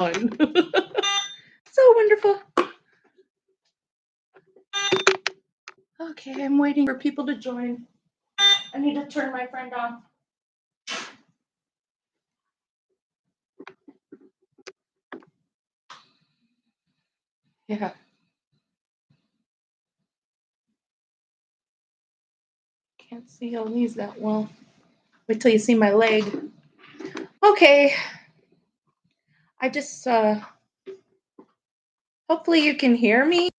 fun. So wonderful. Okay, I'm waiting for people to join. I need to turn my friend off. Yeah. Can't see Elise that well. Wait till you see my leg. Okay. I just, hopefully you can hear me.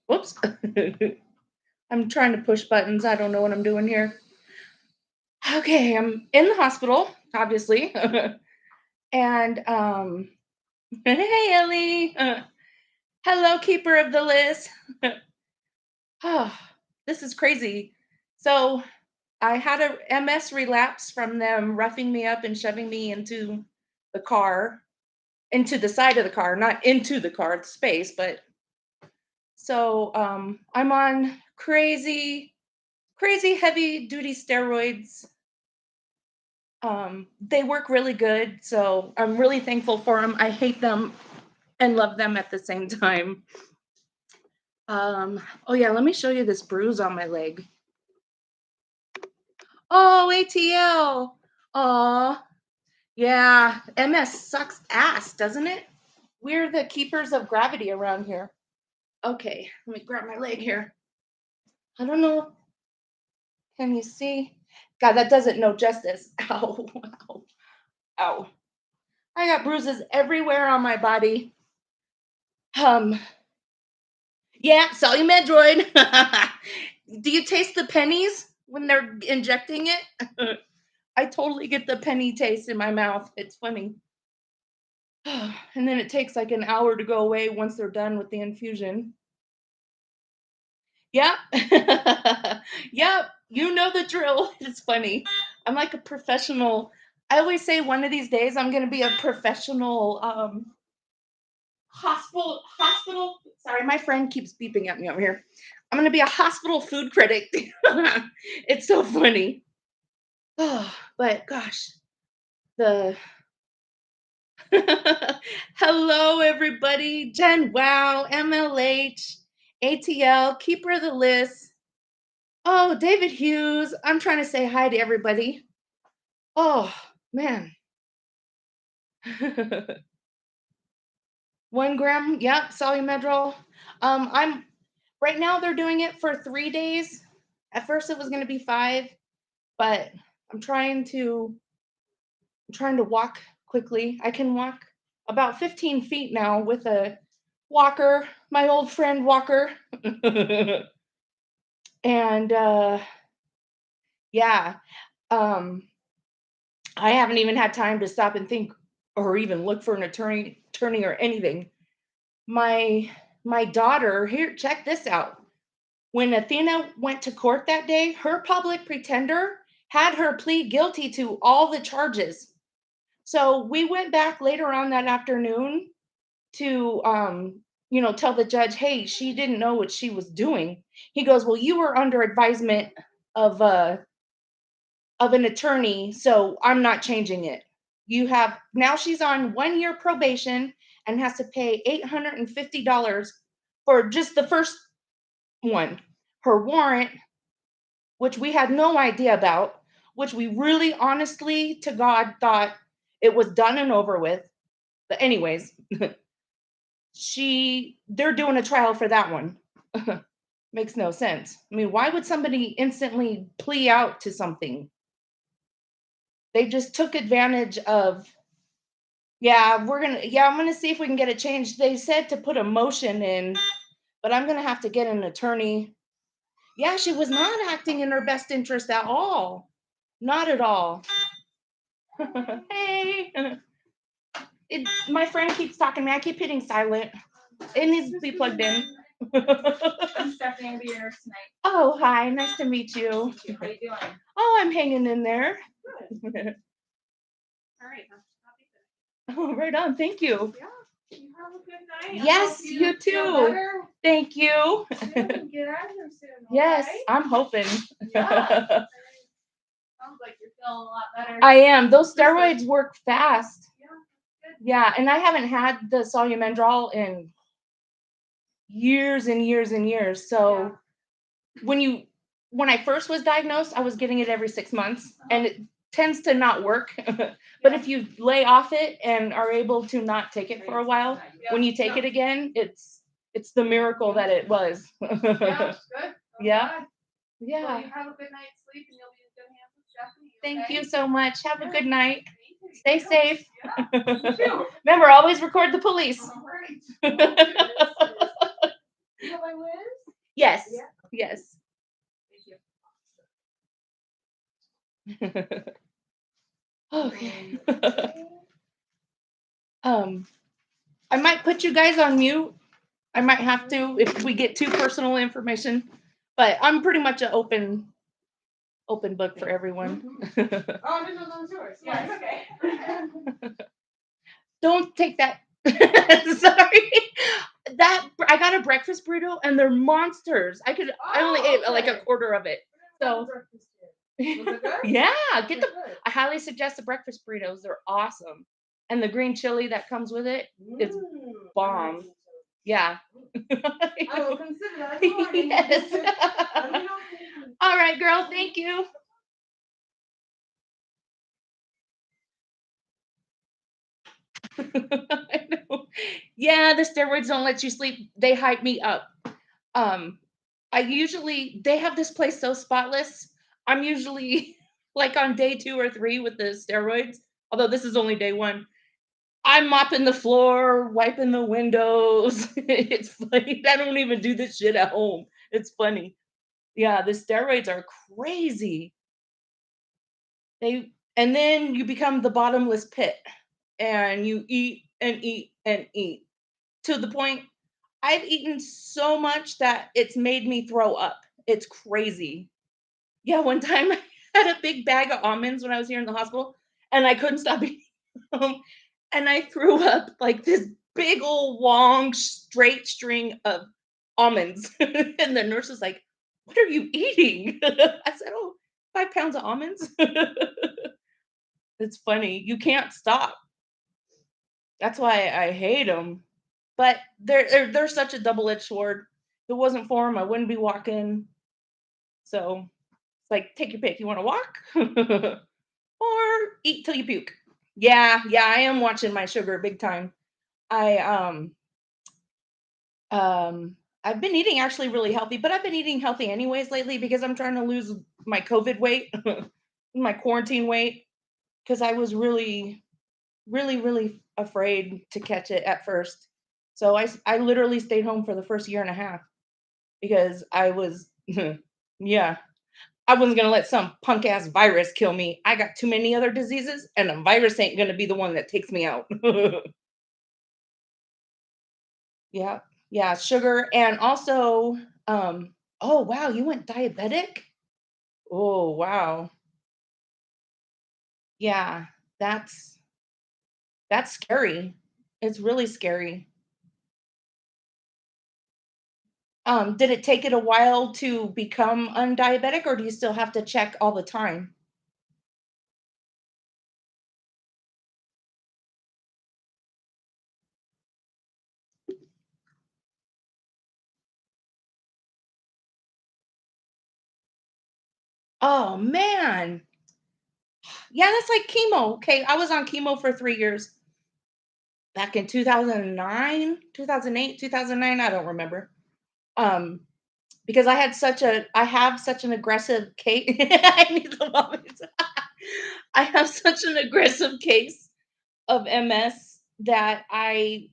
Whoops. I'm trying to push buttons. I don't know what I'm doing here. Okay, I'm in the hospital, obviously. And, hey, Ellie. Hello, keeper of the list. Oh, this is crazy. So I had a MS relapse from them roughing me up and shoving me into the car, into the side of the car, not into the car, the space, but so I'm on crazy heavy duty steroids. They work really good, so I'm really thankful for them. I hate them and love them at the same time. Oh yeah, let me show you this bruise on my leg. Oh, ATL. Aw. Yeah, MS sucks ass, doesn't it? We're the keepers of gravity around here. Okay, let me grab my leg here. I don't know. Can you see? God, that doesn't know justice. Ow, ow, ow. I got bruises everywhere on my body. Yeah, sell you Medroid. Do you taste the pennies when they're injecting it? I totally get the penny taste in my mouth. It's funny. And then it takes like an hour to go away once they're done with the infusion. Yep. Yep. You know the drill. It's funny. I'm like a professional. I always say one of these days I'm going to be a professional hospital. Sorry, my friend keeps beeping at me over here. I'm going to be a hospital food critic. It's so funny. Oh, but gosh, the hello everybody. Jen Wow, MLH, ATL, keeper of the list. Oh, David Hughes. I'm trying to say hi to everybody. Oh, man. 1 gram. Yep. Solumedrol. I'm right now they're doing it for 3 days. At first it was going to be 5, but I'm trying to walk quickly. I can walk about 15 feet now with a walker, my old friend Walker. And yeah, um, I haven't even had time to stop and think or even look for an attorney or anything. My daughter, here, check this out. When Athena went to court that day, her public pretender had her plead guilty to all the charges. So we went back later on that afternoon to tell the judge, hey, she didn't know what she was doing. He goes, well, you were under advisement of an attorney, so I'm not changing it. You have now she's on 1 year probation and has to pay $850 for just the first one. Her warrant, which we had no idea about, which we really honestly to God thought it was done and over with. But anyways, they're doing a trial for that one. Makes no sense. I mean, why would somebody instantly plea out to something? They just took advantage of, yeah, I'm gonna see if we can get it changed. They said to put a motion in, but I'm gonna have to get an attorney. Yeah, she was not acting in her best interest at all. Not at all. Hey. My friend keeps talking to me. I keep hitting silent. It needs to be plugged in. I'm Stephanie. I'll be your nurse tonight. Oh, hi. Nice to meet you. How you doing? Oh, I'm hanging in there. Good. All right. Oh, right on. Thank you. Yeah. You have a good night. Yes, you too. Thank you. Soon. Get out of here soon. Yes, Okay? I'm hoping. Yeah. Sounds like you're feeling a lot better. I am. Those steroids work fast. Yeah. Yeah, and I haven't had the solumendrol in years and years and years. So when you when I first was diagnosed, I was getting it every 6 months, and it tends to not work. But if you lay off it and are able to not take it for a while, when you take it again, it's the miracle that it was. Yeah, good. Yeah. Well, Yeah. you have a good night's sleep and you'll be in good hands with Stephanie. Thank Okay? you so much. Have a good night. Thank you. Stay safe. Yeah, you too. Remember, always record the police. All right. Will do. You know my Liz? Yes. Yeah. Yes. Thank you. Okay. I might put you guys on mute. I might have to if we get too personal information, but I'm pretty much an open book for everyone. Oh, this one's yours. Yeah, it's okay. Don't take that. Sorry. That I got a breakfast burrito and they're monsters. I only ate like a quarter of it. So Was it good? yeah, get the. Good. I highly suggest the breakfast burritos. They're awesome, and the green chili that comes with it is bomb. Yeah. I will consider that in the morning. Yes. Let me know. All right, girl. Thank you. I know. Yeah, the steroids don't let you sleep. They hype me up. Um, they have this place so spotless. I'm usually like on day 2 or 3 with the steroids, although this is only day 1. I'm mopping the floor, wiping the windows. It's funny. I don't even do this shit at home. It's funny. Yeah, the steroids are crazy. And then you become the bottomless pit and you eat and eat and eat to the point I've eaten so much that it's made me throw up. It's crazy. Yeah, one time I had a big bag of almonds when I was here in the hospital, and I couldn't stop eating them, and I threw up like this big old long straight string of almonds. And the nurse was like, "What are you eating?" I said, "Oh, 5 pounds of almonds." It's funny. You can't stop. That's why I hate them. But they're such a double-edged sword. If it wasn't for them, I wouldn't be walking. So it's like, take your pick. You want to walk or eat till you puke? Yeah, yeah, I am watching my sugar big time. I I've been eating actually really healthy, but I've been eating healthy anyways lately because I'm trying to lose my COVID weight, my quarantine weight, because I was really, really, really afraid to catch it at first. So I literally stayed home for the first year and a half because I was, yeah, I wasn't gonna let some punk ass virus kill me. I got too many other diseases, and a virus ain't gonna be the one that takes me out. Yeah, yeah, sugar and also, oh wow, you went diabetic? Oh wow, yeah, that's that's scary. It's really scary. Did it take it a while to become undiabetic, or do you still have to check all the time? Oh man, yeah, that's like chemo. Okay, I was on chemo for 3 years back in 2009, 2008, 2009. I don't remember. Um, because I have such an aggressive case. I need the vomit. I have such an aggressive case of MS that I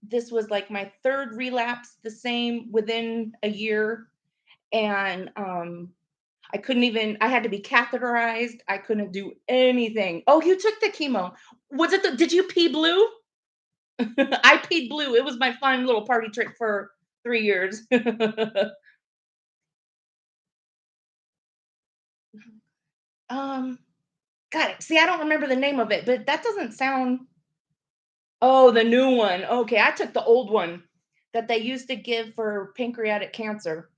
this was like my third relapse, the same within a year, and I couldn't even. I had to be catheterized. I couldn't do anything. Oh, you took the chemo. Was it the? Did you pee blue? I peed blue. It was my fun little party trick for 3 years. um, Got it. See, I don't remember the name of it, but that doesn't sound. Oh, the new one. Okay, I took the old one that they used to give for pancreatic cancer,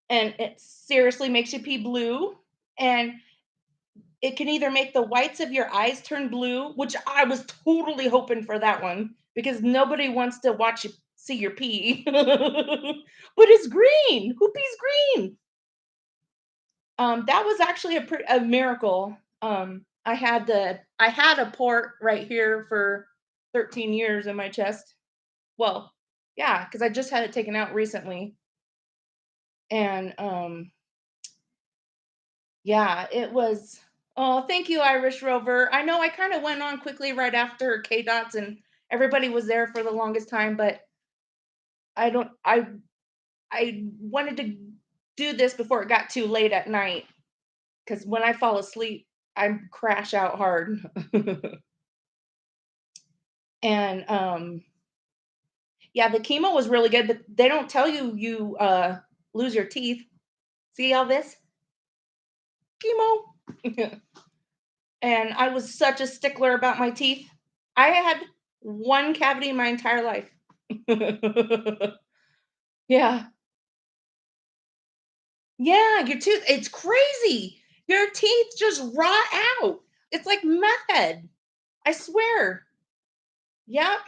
and it seriously makes you pee blue. And it can either make the whites of your eyes turn blue, which I was totally hoping for that one because nobody wants to watch you see your pee. But it's green. Who pees green? That was actually a miracle. I had a port right here for 13 years in my chest. Well, yeah, because I just had it taken out recently. And yeah, it was. Oh, thank you, Irish Rover. I know I kind of went on quickly right after K Dots, and everybody was there for the longest time, but I don't. I wanted to do this before it got too late at night because when I fall asleep, I crash out hard. And yeah, the chemo was really good, but they don't tell you lose your teeth. See all this chemo? And I was such a stickler about my teeth. I had one cavity my entire life. Yeah. Yeah, your tooth, it's crazy. Your teeth just rot out. It's like method. I swear. Yep.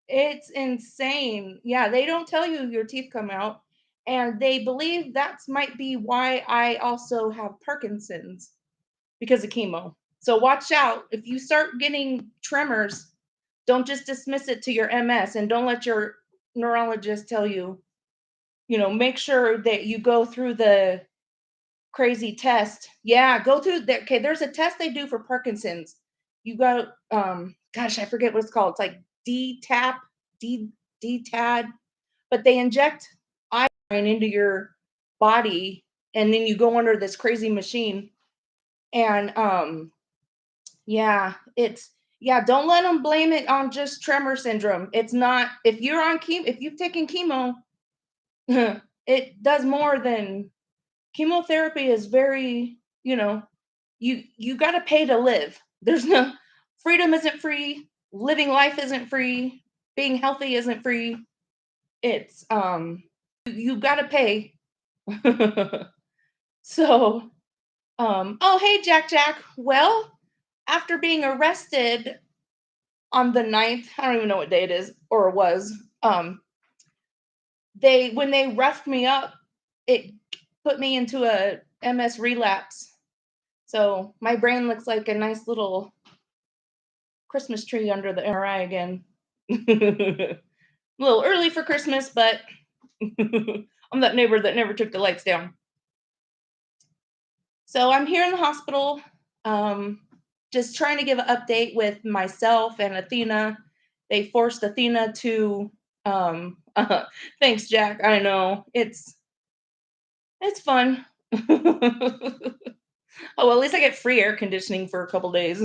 It's insane. Yeah, they don't tell you your teeth come out. And they believe that's might be why I also have Parkinson's because of chemo. So watch out. If you start getting tremors, don't just dismiss it to your MS and don't let your neurologist tell you, make sure that you go through the crazy test. Yeah, go through that. Okay, there's a test they do for Parkinson's. You got gosh, I forget what it's called. It's like D-tap, D-TAD, but they inject iodine into your body and then you go under this crazy machine. And yeah, don't let them blame it on just tremor syndrome. It's not. If you're on chemo, if you've taken chemo, it does more than chemotherapy is very, you got to pay to live. There's no freedom isn't free, living life isn't free, being healthy isn't free. It's you got to pay. So, oh hey Jack. Well, after being arrested on the 9th, I don't even know what day it is or it was. They when they roughed me up, it put me into a MS relapse. So my brain looks like a nice little Christmas tree under the MRI again. A little early for Christmas, but I'm that neighbor that never took the lights down. So I'm here in the hospital, just trying to give an update with myself and Athena. They forced Athena to. Thanks, Jack. I know it's fun. Oh, well, at least I get free air conditioning for a couple days.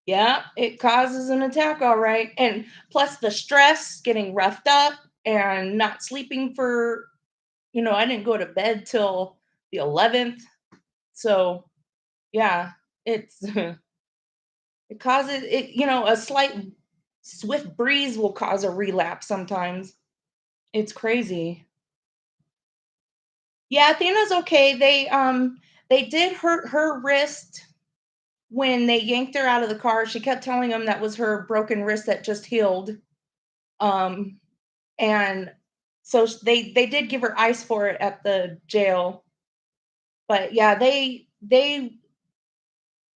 Yeah, it causes an attack, all right. And plus the stress, getting roughed up and not sleeping for, I didn't go to bed till the 11th. So, yeah, it's it causes it, a slight swift breeze will cause a relapse sometimes. It's crazy. Yeah, Athena's okay. They did hurt her wrist when they yanked her out of the car. She kept telling them that was her broken wrist that just healed. Um, and so they did give her ice for it at the jail. But yeah, they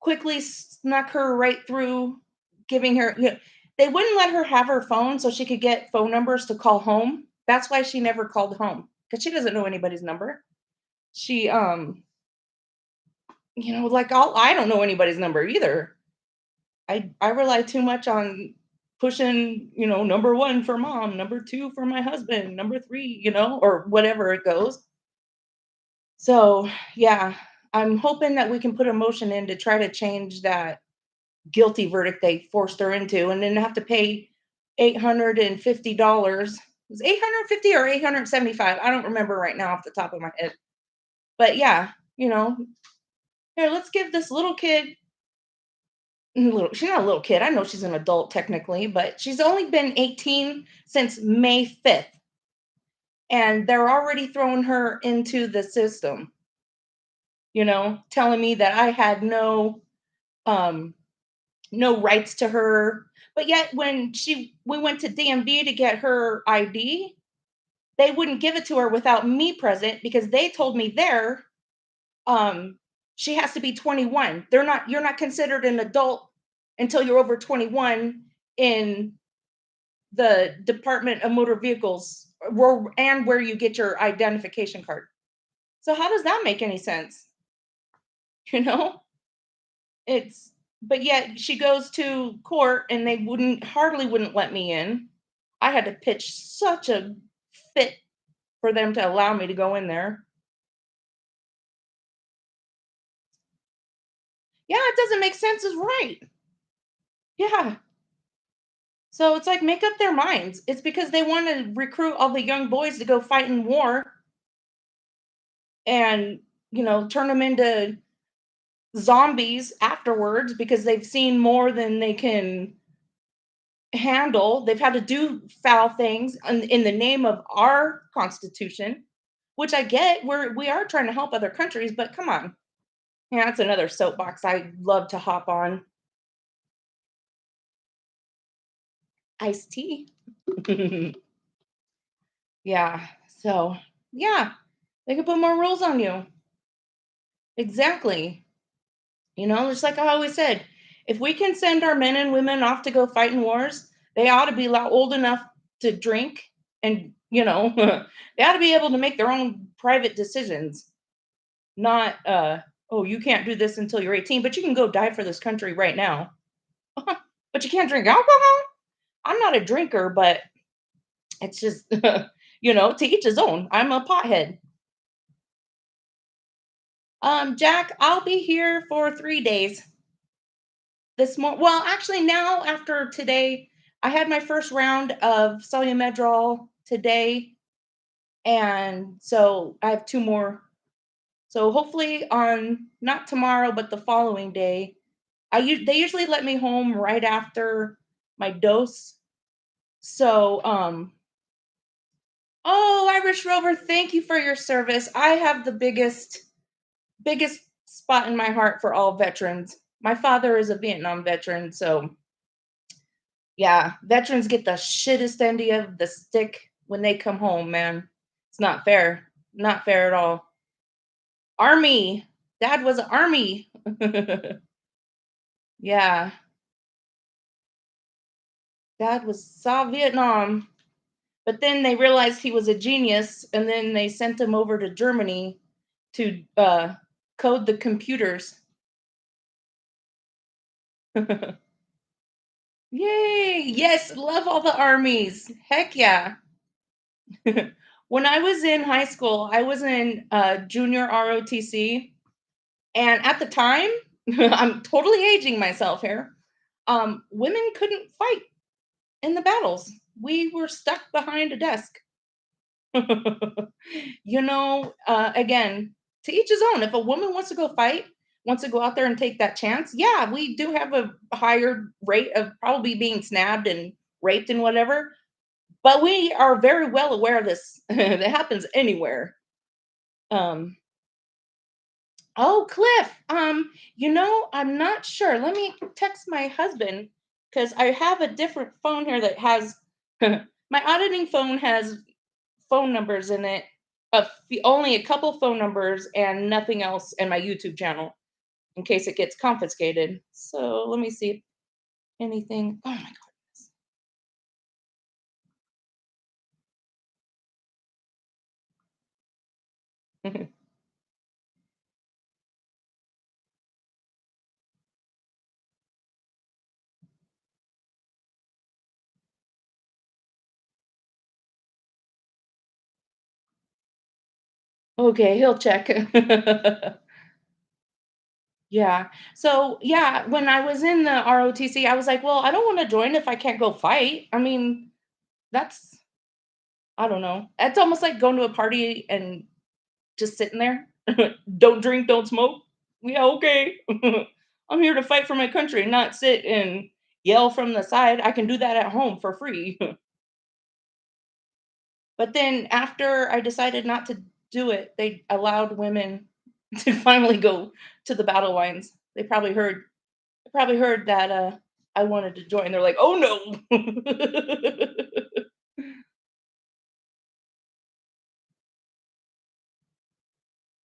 quickly snuck her right through, giving her. They wouldn't let her have her phone so she could get phone numbers to call home. That's why she never called home because she doesn't know anybody's number. She like I don't know anybody's number either. I rely too much on pushing, number 1 for mom, number 2 for my husband, number 3, or whatever it goes. So, yeah, I'm hoping that we can put a motion in to try to change that guilty verdict they forced her into and then have to pay $850. It was 850 or 875. I don't remember right now off the top of my head. But yeah, here, let's give this little kid she's not a little kid. I know she's an adult technically, but she's only been 18 since May 5th. and they're already throwing her into the system, telling me that I had um no rights to her. But yet when she we went to DMV to get her ID, they wouldn't give it to her without me present because they told me there, um, she has to be 21. You're not considered an adult until you're over 21 in the Department of Motor Vehicles, where you get your identification card. So how does that make any sense? You know? It's but yet she goes to court and they wouldn't let me in. I had to pitch such a fit for them to allow me to go in there. Yeah, it doesn't make sense is right. Yeah. So it's like make up their minds. It's because they want to recruit all the young boys to go fight in war and, turn them into zombies afterwards because they've seen more than they can handle. They've had to do foul things in the name of our constitution, which I get. We are trying to help other countries, but come on. Yeah, that's another soapbox I love to hop on. Iced tea. Yeah. So, yeah, they could put more rules on you. Exactly. Just like I always said, if we can send our men and women off to go fight in wars, they ought to be old enough to drink and, they ought to be able to make their own private decisions, not, oh, you can't do this until you're 18, but you can go die for this country right now. But you can't drink alcohol? I'm not a drinker, but it's just, to each his own. I'm a pothead. Jack, I'll be here for 3 days. Well, actually, now after today, I had my first round of Solumedrol today, and so I have two more. So hopefully on not tomorrow, but the following day, they usually let me home right after my dose. So, oh, Irish Rover, thank you for your service. I have the biggest spot in my heart for all veterans. My father is a Vietnam veteran, so yeah, veterans get the shittest end of the stick when they come home, man. It's not fair. Not fair at all. Army. Dad was army. Yeah, dad saw Vietnam, but then they realized he was a genius, and then they sent him over to Germany to code the computers. Yay! Yes, love all the armies. Heck yeah. When I was in high school, I was in junior ROTC, and at the time, I'm totally aging myself here. Women couldn't fight in the battles. We were stuck behind a desk. Again, to each his own. If a woman wants to go fight, wants to go out there and take that chance, yeah, we do have a higher rate of probably being snabbed and raped and whatever. But we are very well aware of this. It happens anywhere. Um, oh, Cliff. I'm not sure. Let me text my husband because I have a different phone here that has my auditing phone has phone numbers in it, only a couple phone numbers and nothing else in my YouTube channel in case it gets confiscated. So let me see if anything. Oh my god. Okay, he'll check. Yeah. So yeah, when I was in the ROTC, I was like, well, I don't want to join if I can't go fight. I mean, that's I don't know. It's almost like going to a party and just sitting there. Don't drink, don't smoke. Yeah, okay. I'm here to fight for my country, not sit and yell from the side. I can do that at home for free. But then after I decided not to do it, they allowed women to finally go to the battle lines. They probably heard that I wanted to join. They're like, "Oh no."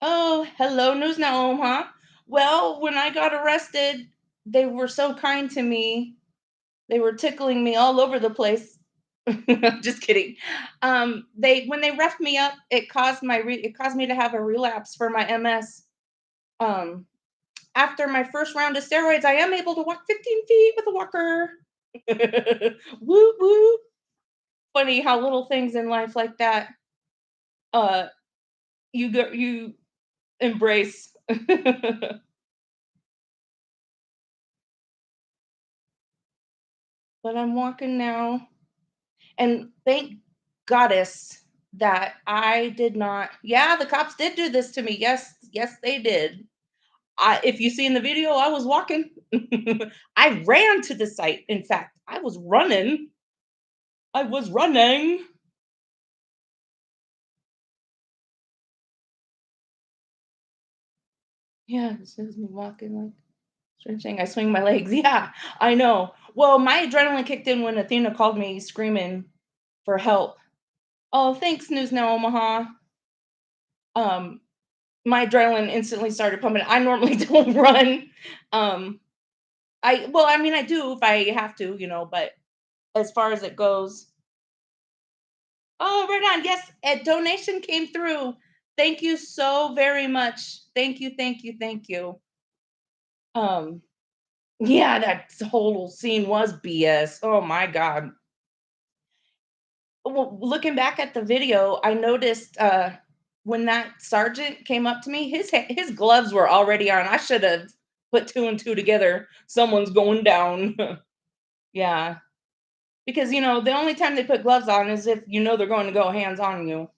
Oh, hello, News Now, Omaha. Well, when I got arrested, they were so kind to me. They were tickling me all over the place. Just kidding. They when they roughed me up, it caused me to have a relapse for my MS. Um, After my first round of steroids, I am able to walk 15 feet with a walker. Woo woo. Funny how little things in life like that uh you embrace. But I'm walking now. And thank goddess that I did not. Yeah, the cops did do this to me. Yes, yes, they did. If you see in the video, I was walking. I ran to the site. In fact, I was running. I was running. Yeah, this is me walking like stretching. I swing my legs. Yeah, I know. Well, my adrenaline kicked in when Athena called me screaming for help. Oh, thanks, News Now Omaha. Um, my adrenaline instantly started pumping. I normally don't run. Um, I mean, I do if I have to, but as far as it goes, oh, right on. Yes, a donation came through. Thank you so very much. Thank you, thank you, thank you. Um, yeah, that whole scene was BS. Oh my God. Well, looking back at the video, I noticed when that sergeant came up to me, his gloves were already on. I should have put two and two together. Someone's going down. Yeah. Because, the only time they put gloves on is if they're going to go hands on you.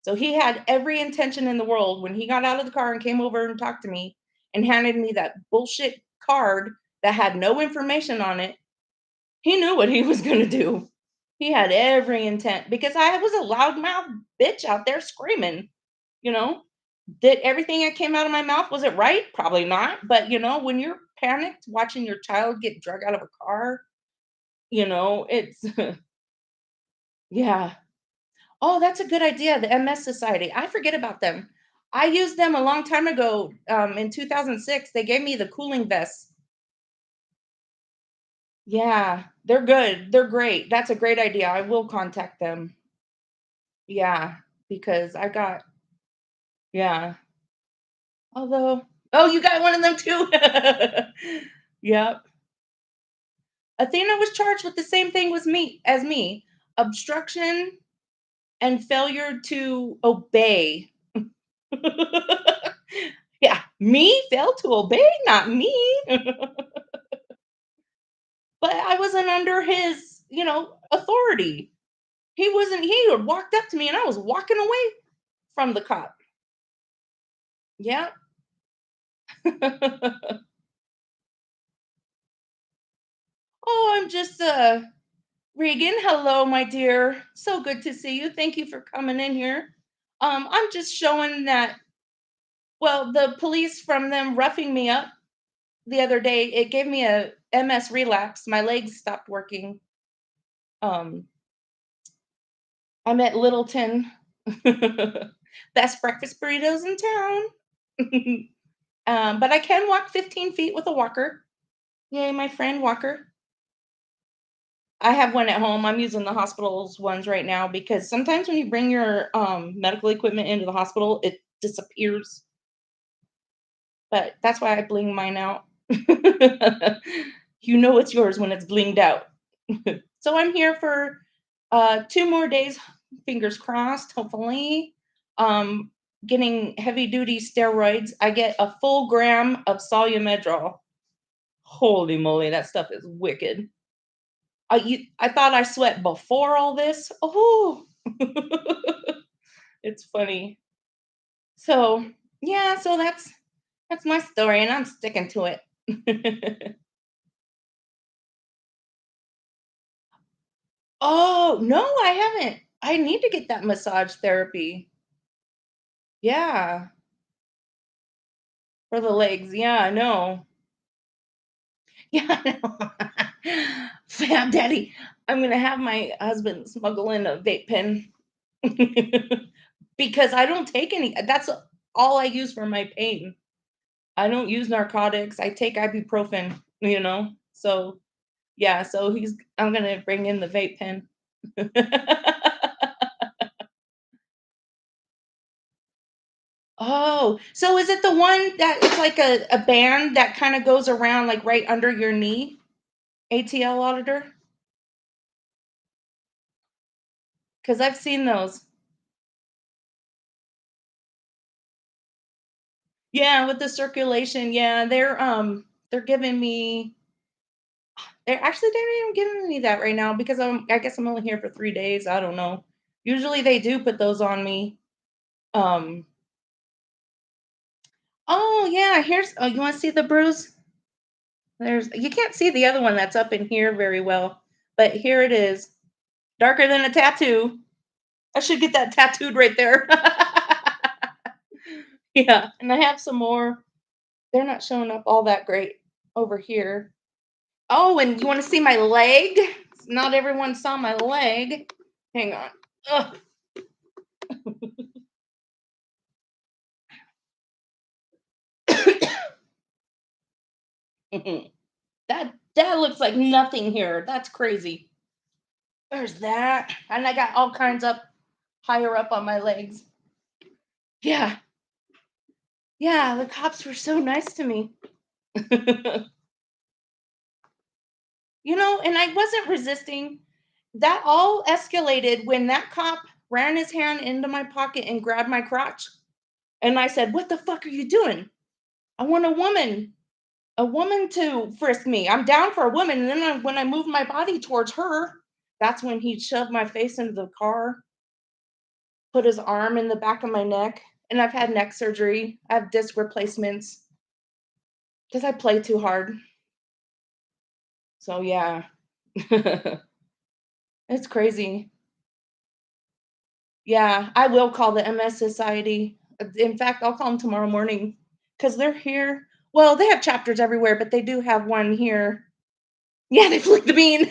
So he had every intention in the world when he got out of the car and came over and talked to me and handed me that bullshit card that had no information on it. He knew what he was going to do. He had every intent because I was a loudmouth bitch out there screaming, you know. Did everything that came out of my mouth, was it right? Probably not. But when you're panicked watching your child get drug out of a car, it's yeah. Oh, that's a good idea, the MS Society. I forget about them. I used them a long time ago, in 2006. They gave me the cooling vests. Yeah, they're good. They're great. That's a great idea. I will contact them. Yeah, because I got yeah. Although oh, you got one of them too? Yep. Athena was charged with the same thing as me, obstruction and failure to obey. Yeah, me failed to obey, not me. But I wasn't under his, authority. He wasn't. He had walked up to me, and I was walking away from the cop. Yeah. Oh, I'm just Regan. Hello, my dear. So good to see you. Thank you for coming in here. I'm just showing that. Well, the police from them roughing me up the other day, it gave me a MS relapse. My legs stopped working. Um, I'm at Littleton. Best breakfast burritos in town. But I can walk 15 feet with a walker. Yay, my friend Walker. I have one at home. I'm using the hospital's ones right now because sometimes when you bring your medical equipment into the hospital, it disappears. But that's why I bling mine out. You know it's yours when it's blinged out. So I'm here for 2 more days, fingers crossed, hopefully. Um, Getting heavy duty steroids. I get a full gram of solumedrol. Holy moly, that stuff is wicked. I thought I sweat before all this. Oh, it's funny. So yeah, so that's my story, and I'm sticking to it. Oh no, I haven't. I need to get that massage therapy. Yeah, for the legs. Yeah, I know. Yeah, I know. Fam daddy, I'm gonna have my husband smuggle in a vape pen because I don't take any. That's all I use for my pain. I don't use narcotics. I take ibuprofen, So yeah, so I'm gonna bring in the vape pen. Oh, so is it the one that it's like a band that kind of goes around like right under your knee? ATL auditor? Because I've seen those. Yeah, with the circulation. Yeah, they're giving me they're not even giving me that right now because I guess I'm only here for 3 days. I don't know. Usually they do put those on me. Um oh yeah, you want to see the bruise? You can't see the other one that's up in here very well, but here it is. Darker than a tattoo. I should get that tattooed right there. Yeah, and I have some more. They're not showing up all that great over here. Oh, and you want to see my leg? Not everyone saw my leg. Hang on. Ugh. That looks like nothing here. That's crazy. There's that, and I got all kinds up higher up on my legs. Yeah, yeah. The cops were so nice to me. And I wasn't resisting. That all escalated when that cop ran his hand into my pocket and grabbed my crotch. And I said, "What the fuck are you doing? I want a woman to frisk me. I'm down for a woman." And then when I moved my body towards her, that's when he shoved my face into the car, put his arm in the back of my neck. And I've had neck surgery. I have disc replacements because I play too hard. So yeah, it's crazy. Yeah, I will call the MS Society. In fact, I'll call them tomorrow morning because they're here. Well, they have chapters everywhere, but they do have one here. Yeah, they flicked the bean.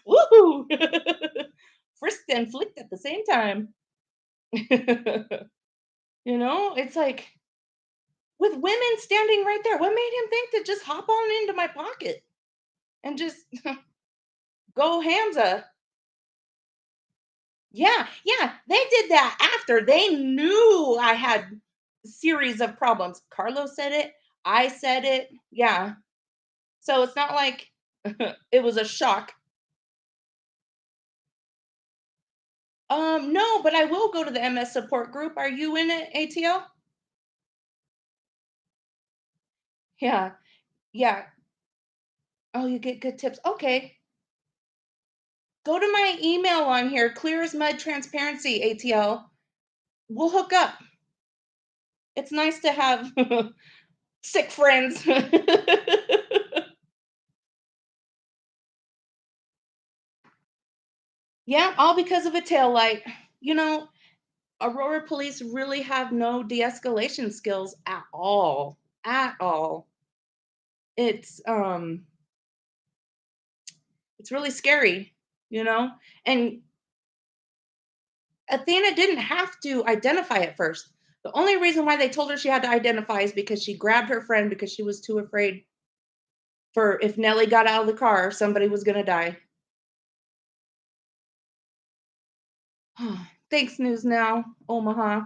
Woohoo! Frisked and flicked at the same time. It's like with women standing right there, what made him think to just hop on into my pocket and just go hamza? Yeah, yeah, they did that after. They knew I had a series of problems. Carlos said it, I said it. Yeah. So it's not like it was a shock. No, but I will go to the MS support group. Are you in it, ATL? Yeah. Yeah. Oh, you get good tips. Okay. Go to my email on here, clear as mud transparency, ATL. We'll hook up. It's nice to have sick friends. Yeah, all because of a tail light. You know, Aurora police really have no de-escalation skills at all. At all. It's um it's really scary, you know? And Athena didn't have to identify at first. The only reason why they told her she had to identify is because she grabbed her friend because she was too afraid for if Nellie got out of the car, somebody was gonna die. Thanks, News Now, Omaha.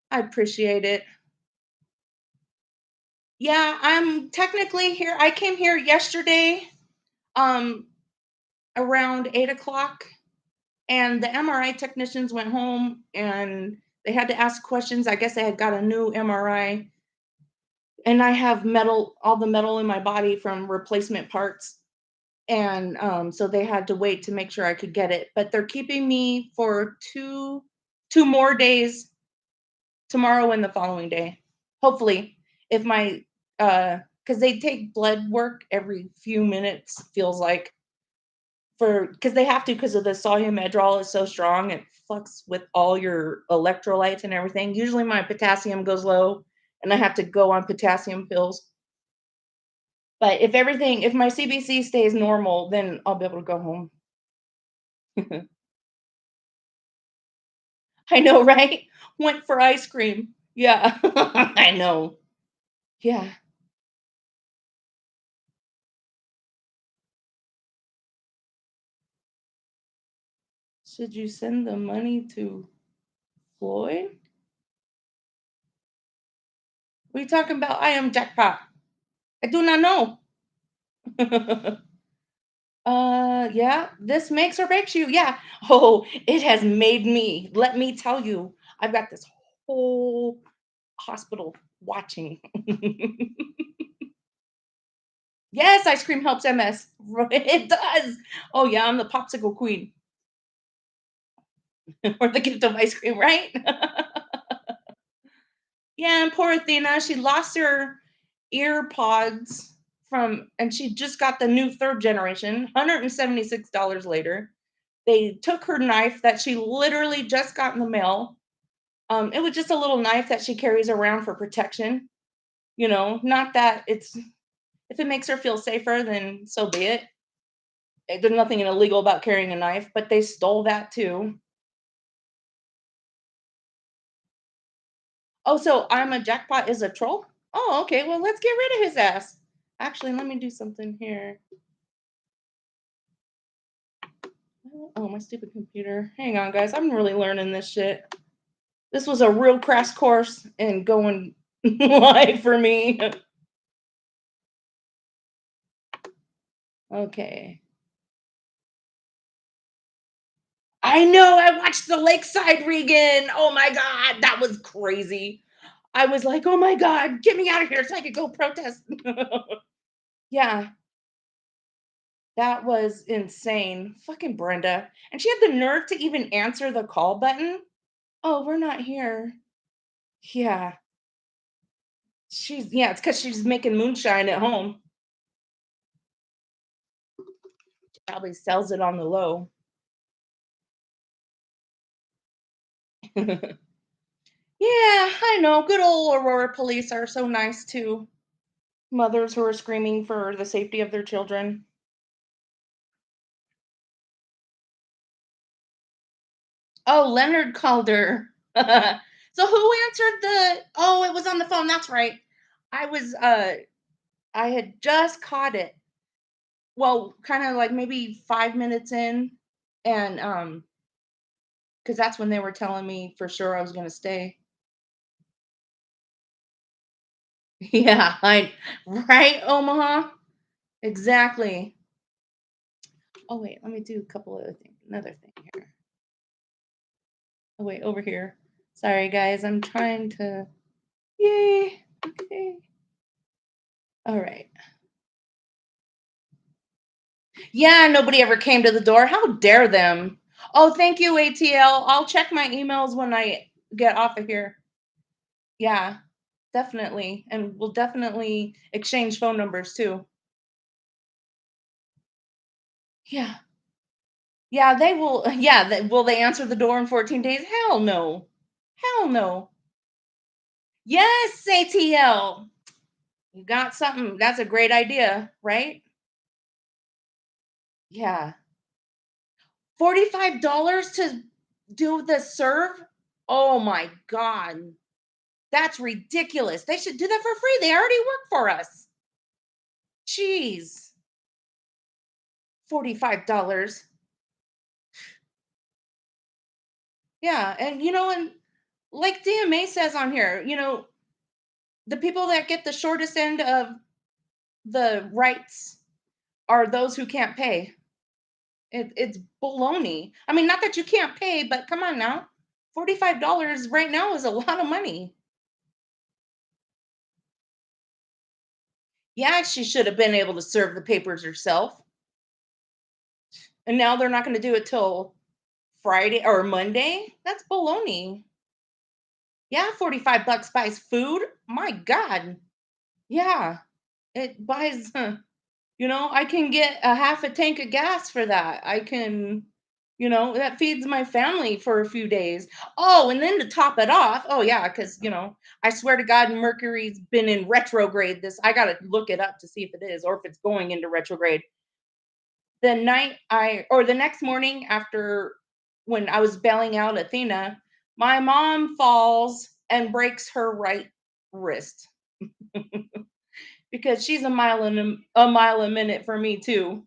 I appreciate it. Yeah, I'm technically here. I came here yesterday, um, around 8 o'clock, and the MRI technicians went home and they had to ask questions. I guess they had got a new MRI, and I have all the metal in my body from replacement parts. And so they had to wait to make sure I could get it. But they're keeping me for two more days, tomorrow and the following day. Hopefully, if my because they take blood work every few minutes, feels like for because they have to because of the soluble is so strong, it fucks with all your electrolytes and everything. Usually my potassium goes low and I have to go on potassium pills. But if my CBC stays normal, then I'll be able to go home. I know, right? Went for ice cream. Yeah. I know. Yeah. Should you send the money to Floyd? What are you talking about? I am jackpot. I do not know. Yeah, this makes or breaks you. Yeah. Oh, it has made me. Let me tell you, I've got this whole hospital watching. Yes, ice cream helps MS. It does. Oh yeah, I'm the popsicle queen or the gift of ice cream, right? Yeah, and poor Athena, she lost her ear pods and she just got the new third generation, $176 later. They took her knife that she literally just got in the mail. It was just a little knife that she carries around for protection. Not that it's if it makes her feel safer, then so be it. There's nothing illegal about carrying a knife, but they stole that too. Oh, so I'm a jackpot is a troll? Oh, okay. Well, let's get rid of his ass. Actually, let me do something here. Oh, my stupid computer. Hang on, guys. I'm really learning this shit. This was a real crash course in going live for me. Okay. I know. I watched the Lakeside Regan. Oh my God. That was crazy. I was like, oh my God, get me out of here so I could go protest. Yeah, that was insane. Fucking Brenda. And she had the nerve to even answer the call button. Oh, we're not here. Yeah. Yeah, it's because she's making moonshine at home. Probably sells it on the low. Yeah, I know. Good old Aurora police are so nice too. Mothers who are screaming for the safety of their children. Oh, Leonard called her. So who answered oh, it was on the phone. That's right. I was I had just caught it. Well, kind of like maybe 5 minutes in. And because that's when they were telling me for sure I was gonna stay. Yeah, I right, Omaha. Exactly. Oh wait, let me do a couple other things. Another thing here. Oh wait, over here. Sorry guys, I'm trying to. Yay. Okay. All right. Yeah, nobody ever came to the door. How dare them? Oh, thank you, ATL. I'll check my emails when I get off of here. Yeah, definitely. And we'll definitely exchange phone numbers too. Yeah. Yeah, they will. Yeah, will they answer the door in 14 days? Hell no. Hell no. Yes, ATL. You got something. That's a great idea, right? Yeah. $45 to do the serve? Oh my God. That's ridiculous. They should do that for free. They already work for us. Jeez. $45. Yeah. And like DMA says on here, the people that get the shortest end of the rights are those who can't pay. It's baloney. I mean, not that you can't pay, but come on now. $45 right now is a lot of money. Yeah, she should have been able to serve the papers herself. And now they're not going to do it till Friday or Monday. That's baloney. Yeah, 45 bucks buys food. My God. Yeah. It buys I can get a half a tank of gas for that. I can, that feeds my family for a few days. Oh, and then to top it off, oh yeah, because I swear to God, Mercury's been in retrograde. I gotta look it up to see if it is or if it's going into retrograde. The next morning after when I was bailing out Athena, my mom falls and breaks her right wrist because she's a mile a minute for me too.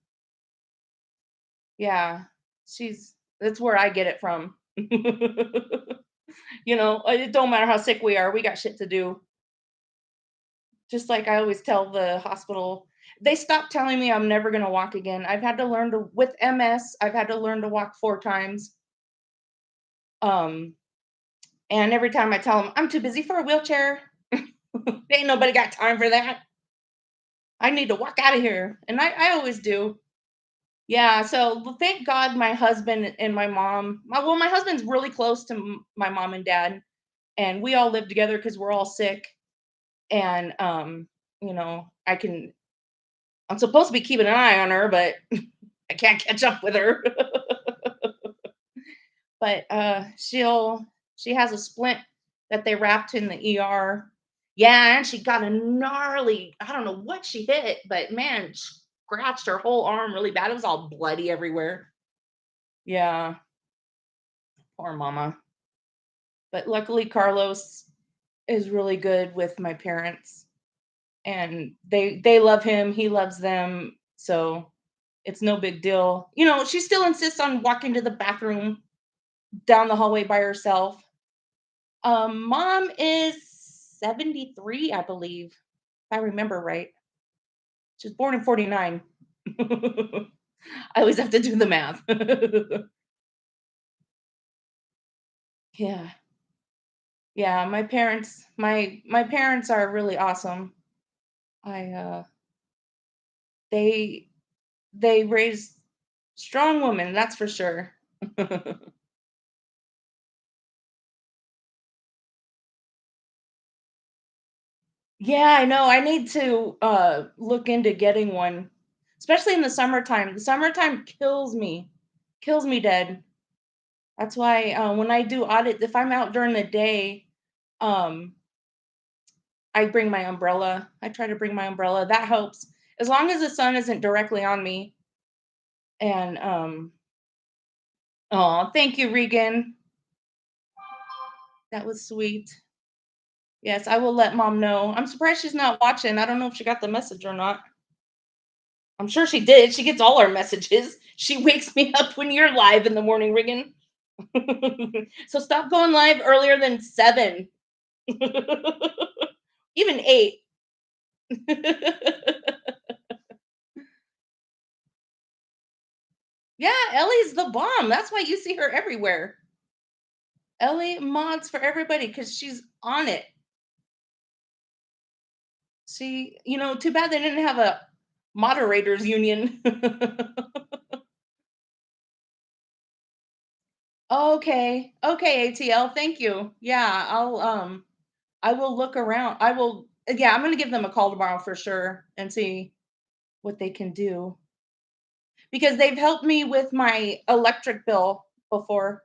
Yeah, that's where I get it from. It don't matter how sick we are, we got shit to do. Just like I always tell the hospital, they stopped telling me I'm never gonna walk again. I've had to learn to with MS, I've had to learn to walk 4 times. Um, and every time I tell them I'm too busy for a wheelchair, ain't nobody got time for that. I need to walk out of here, and I always do. Yeah, so thank God my husband and my mom. My husband's really close to my mom and dad, and we all live together because we're all sick. And I can. I'm supposed to be keeping an eye on her, but I can't catch up with her. But she has a splint that they wrapped in the ER. Yeah, and she got a gnarly. I don't know what she hit, but man, scratched her whole arm really bad. It was all bloody everywhere. Yeah, poor mama. But luckily, Carlos is really good with my parents, and they love him. He loves them, so it's no big deal. She still insists on walking to the bathroom down the hallway by herself. Mom is 73, I believe, if I remember right. She was born in 49. I always have to do the math. Yeah. Yeah, my parents are really awesome. I they they raised strong women, that's for sure. Yeah, I know. I need to look into getting one, especially in the summertime. The summertime kills me. Kills me dead. That's why when I do audit, if I'm out during the day, um I bring my umbrella. I try to bring my umbrella. That helps. As long as the sun isn't directly on me. And oh, thank you, Regan. That was sweet. Yes, I will let mom know. I'm surprised she's not watching. I don't know if she got the message or not. I'm sure she did. She gets all our messages. She wakes me up when you're live in the morning, Regan. So stop going live earlier than 7. Even 8. Yeah, Ellie's the bomb. That's why you see her everywhere. Ellie mods for everybody because she's on it. Too bad they didn't have a moderators union. Okay. Okay, ATL. Thank you. Yeah, I will look around. Yeah, I'm gonna give them a call tomorrow for sure and see what they can do. Because they've helped me with my electric bill before.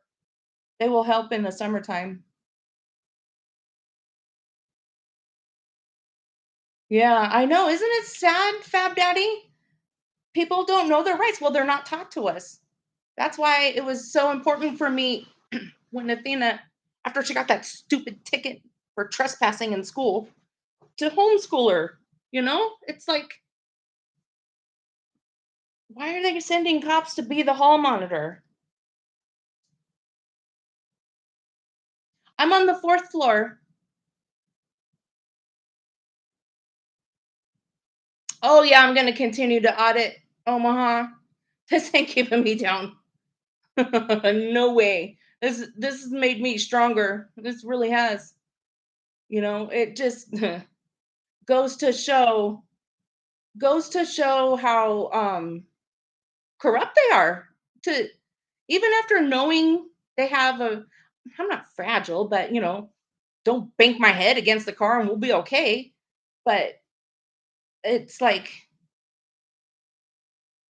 They will help in the summertime. Yeah, I know. Isn't it sad, Fab Daddy? People don't know their rights. Well, they're not taught to us. That's why it was so important for me when Athena, after she got that stupid ticket for trespassing in school, to homeschool her. It's like, why are they sending cops to be the hall monitor? I'm on the 4th floor. Oh, yeah, I'm going to continue to audit Omaha. This ain't keeping me down. No way. This has made me stronger. This really has. It just goes to show how corrupt they are. To Even after knowing they have a, I'm not fragile, but don't bank my head against the car and we'll be okay. But it's like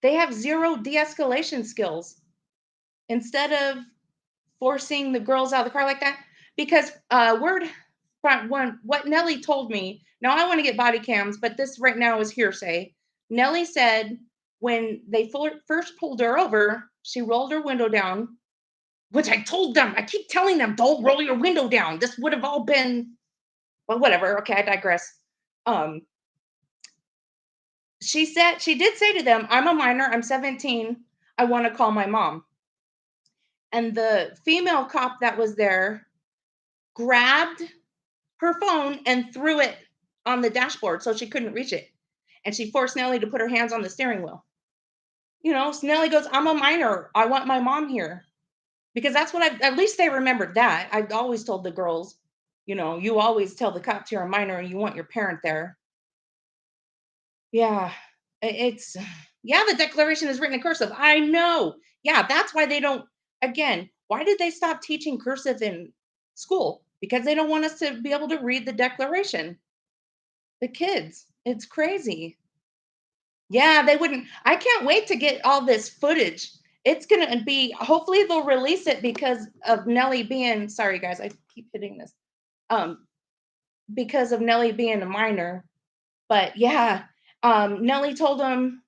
They have zero de-escalation skills. Instead of forcing the girls out of the car like that, because word front one, what Nellie told me. Now I want to get body cams, but this right now is hearsay. Nellie said when they first pulled her over, she rolled her window down, which I told them. I keep telling them, don't roll your window down. This would have all been, well, whatever. Okay, I digress. Um, she did say to them, I'm a minor, I'm 17. I want to call my mom. And the female cop that was there grabbed her phone and threw it on the dashboard so she couldn't reach it. And she forced Nellie to put her hands on the steering wheel. So Nellie goes, I'm a minor. I want my mom here. Because that's what at least they remembered that. I've always told the girls, you always tell the cops you're a minor and you want your parent there. Yeah. It's, yeah, the declaration is written in cursive. I know. Yeah, that's why they don't, again, why did they stop teaching cursive in school? Because they don't want us to be able to read the declaration. The kids. It's crazy. Yeah, they wouldn't. I can't wait to get all this footage. It's going to be, hopefully they'll release it because of Nellie being, sorry guys, I keep hitting this. Um, because of Nellie being a minor. But yeah, Nellie told him,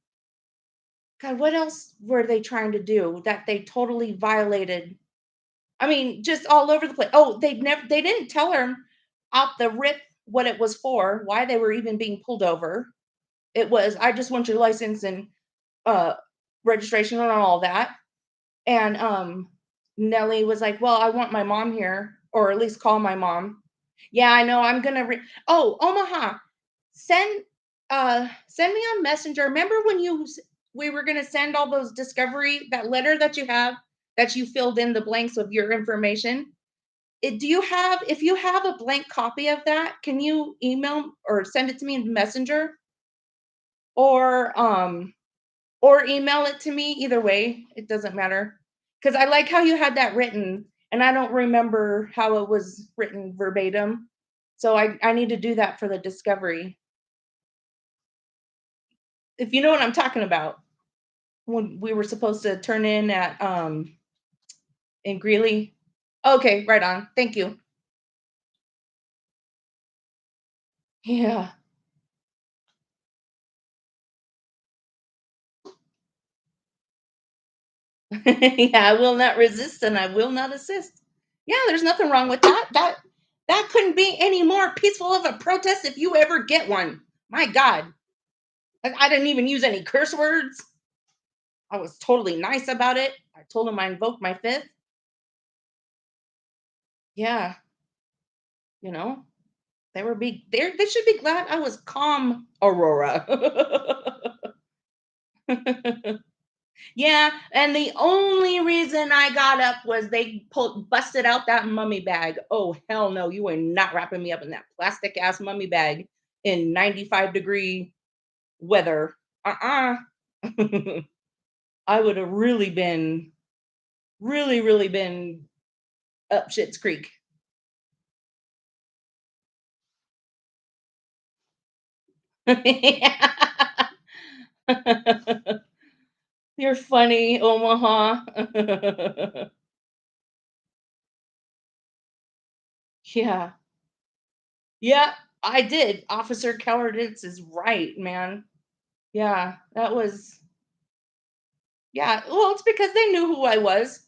God, what else were they trying to do that they totally violated? I mean, just all over the place. Oh, they didn't tell her out the rip what it was for, why they were even being pulled over. It was, I just want your license and uh registration and all that. And Nellie was like, well, I want my mom here, or at least call my mom. Yeah, I know. I'm gonna oh, Omaha, send me on Messenger. Remember when we were gonna send all those discovery, that letter that you have, that you filled in the blanks of your information? Do you have, if you have a blank copy of that, can you email or send it to me in Messenger? Or email it to me. Either way, it doesn't matter. Because I like how you had that written, and I don't remember how it was written verbatim. So I need to do that for the discovery. If you know what I'm talking about, when we were supposed to turn in at in Greeley. Okay, right on. Thank you. Yeah. Yeah, I will not resist and I will not assist. Yeah, there's nothing wrong with that. That couldn't be any more peaceful of a protest if you ever get one. My God. I didn't even use any curse words. I was totally nice about it. I told him I invoked my fifth. Yeah, you know, they should be glad I was calm, Aurora. Yeah, and the only reason I got up was they busted out that mummy bag. Oh hell no, you are not wrapping me up in that plastic ass mummy bag in 95-degree weather. Uh-uh. I would have really been up Shit's Creek. You're funny, Omaha. Yeah. Yeah, I did. Officer Cowardice is right, man. Yeah, that was, yeah. Well, it's because they knew who I was.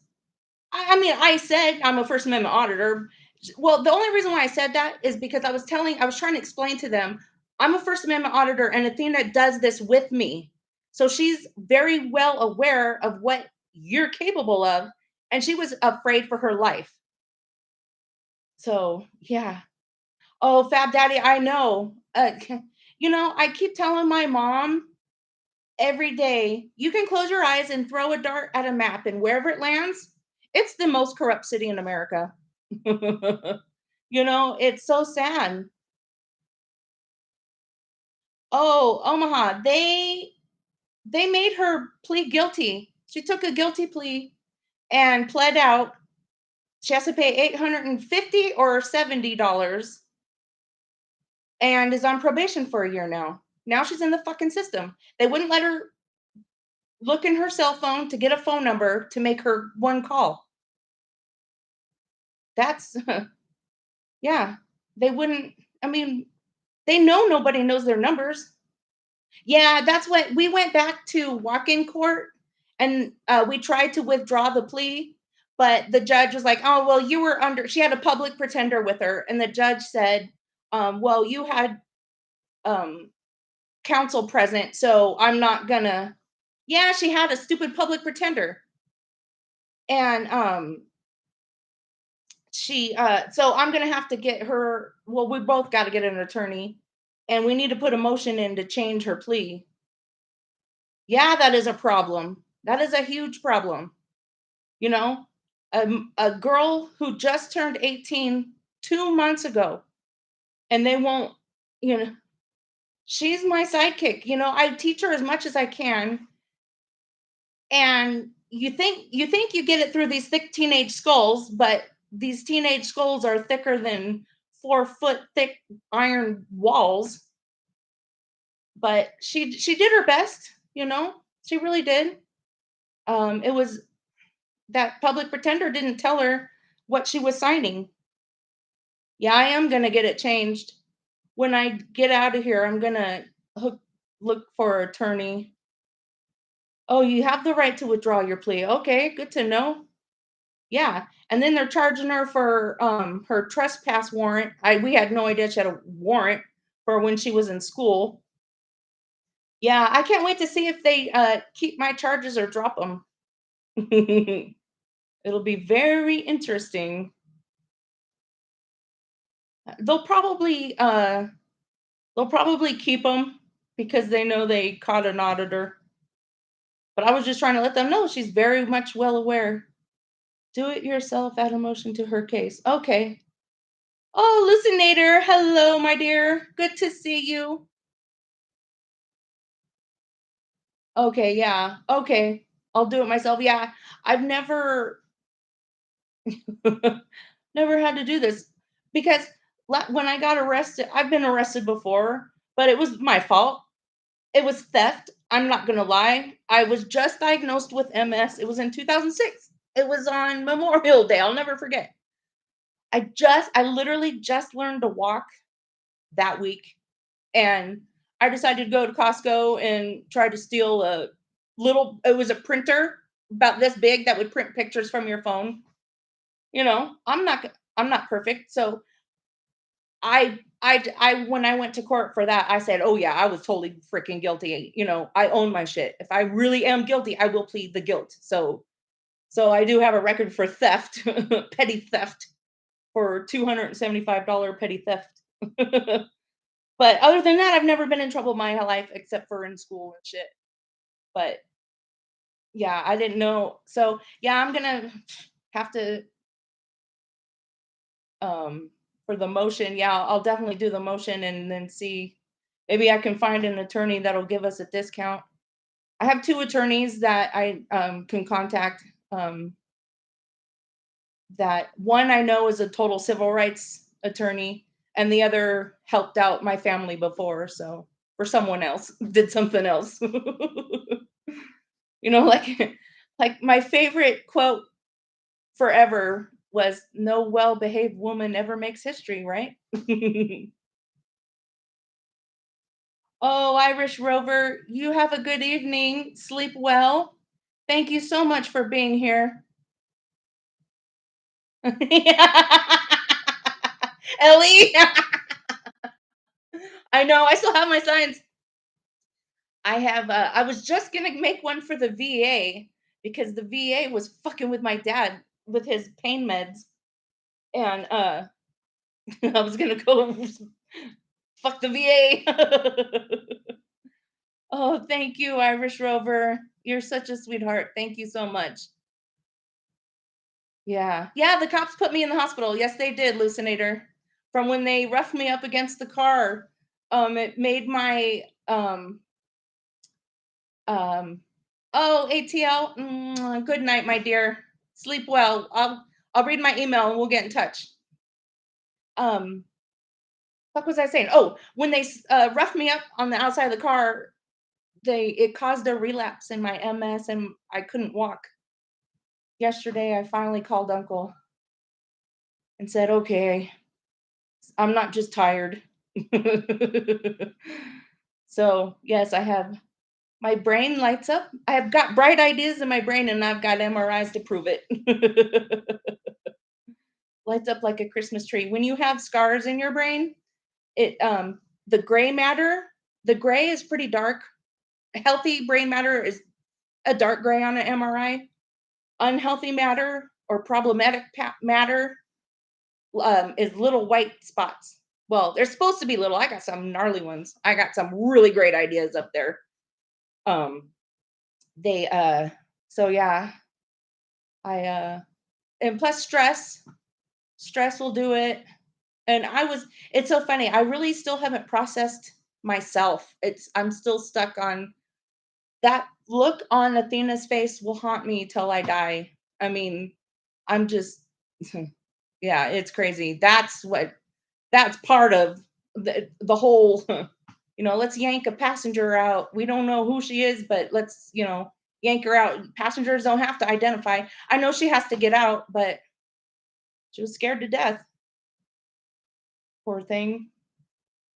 I mean, I said I'm a First Amendment auditor. Well, the only reason why I said that is because I was trying to explain to them, I'm a First Amendment auditor, and Athena does this with me. So she's very well aware of what you're capable of, and she was afraid for her life. So, yeah. Oh, Fab Daddy, I know. I keep telling my mom every day, you can close your eyes and throw a dart at a map, and wherever it lands, it's the most corrupt city in America. It's so sad. Oh, Omaha, they made her plead guilty. She took a guilty plea and pled out. She has to pay 850 or $70 and is on probation for a year now. Now she's in the fucking system. They wouldn't let her look in her cell phone to get a phone number to make her one call. That's yeah. They wouldn't. I mean, they know nobody knows their numbers. Yeah, that's what we went back to walk-in court, and we tried to withdraw the plea, but the judge was like, "Oh, well, you were under." She had a public pretender with her, and the judge said, "Well, you had um, counsel present, so I'm not gonna." Yeah, she had a stupid public pretender, and so I'm gonna have to get her. Well, we both got to get an attorney, and we need to put a motion in to change her plea. Yeah, that is a problem. That is a huge problem. You know, a girl who just turned 18 2 months ago, and they won't, you know, she's my sidekick. I teach her as much as I can. And you think you get it through these thick teenage skulls, but these teenage skulls are thicker than 4 foot thick iron walls. But she did her best. She really did. It was that public pretender didn't tell her what she was signing. Yeah, I am gonna get it changed. When I get out of here, I'm gonna look for an attorney. Oh, you have the right to withdraw your plea. Okay, good to know. Yeah, and then they're charging her for her trespass warrant. We had no idea she had a warrant for when she was in school. Yeah, I can't wait to see if they keep my charges or drop them. It'll be very interesting. They'll probably uh they'll probably keep them because they know they caught an auditor. But I was just trying to let them know she's very much well aware. Do it yourself, add emotion to her case. Okay. Oh, Lucinator. Hello, my dear. Good to see you. Okay, yeah. Okay. I'll do it myself. Yeah. I've never never had to do this because when I got arrested, I've been arrested before, but it was my fault. It was theft. I'm not going to lie. I was just diagnosed with MS. It was in 2006. It was on Memorial Day. I'll never forget. I literally just learned to walk that week, and I decided to go to Costco and try to steal a it was a printer about this big that would print pictures from your phone. I'm not perfect. So when I went to court for that, I said, "Oh yeah, I was totally freaking guilty. I own my shit. If I really am guilty, I will plead the guilt." So I do have a record for theft, petty theft for $275 petty theft. But other than that, I've never been in trouble my life except for in school and shit. But yeah, I didn't know. So yeah, I'm gonna have to for the motion. Yeah, I'll definitely do the motion and then see. Maybe I can find an attorney that'll give us a discount. I have two attorneys that I can contact. That one I know is a total civil rights attorney, and the other helped out my family before. So for someone else, did something else. Like like my favorite quote forever was no well-behaved woman ever makes history, right? Oh, Irish Rover, you have a good evening. Sleep well. Thank you so much for being here. Ellie, I know. I still have my signs. I was just gonna make one for the VA because the VA was fucking with my dad with his pain meds, and I was gonna go fuck the VA. Oh, thank you, Irish Rover. You're such a sweetheart. Thank you so much. Yeah. Yeah, the cops put me in the hospital. Yes, they did, Lucinator. From when they roughed me up against the car, it made my um oh, ATL. Good night, my dear. Sleep well. I'll read my email and we'll get in touch. Um, what was I saying? Oh, when they roughed me up on the outside of the car, it caused a relapse in my MS and I couldn't walk. Yesterday, I finally called uncle and said, "Okay, I'm not just tired." So, yes, I have my brain lights up. I've got bright ideas in my brain and I've got MRIs to prove it. Lights up like a Christmas tree. When you have scars in your brain, it the gray matter, the gray is pretty dark. Healthy brain matter is a dark gray on an MRI. Unhealthy matter or problematic matter is little white spots. Well, they're supposed to be little. I got some gnarly ones. I got some really great ideas up there. Um, they so yeah, I and plus stress will do it. And it's so funny. I really still haven't processed myself. I'm still stuck on that look on Athena's face will haunt me till I die. I mean, I'm just yeah, it's crazy. That's part of the whole let's yank a passenger out. We don't know who she is, but let's, yank her out. Passengers don't have to identify. I know she has to get out, but she was scared to death. Poor thing.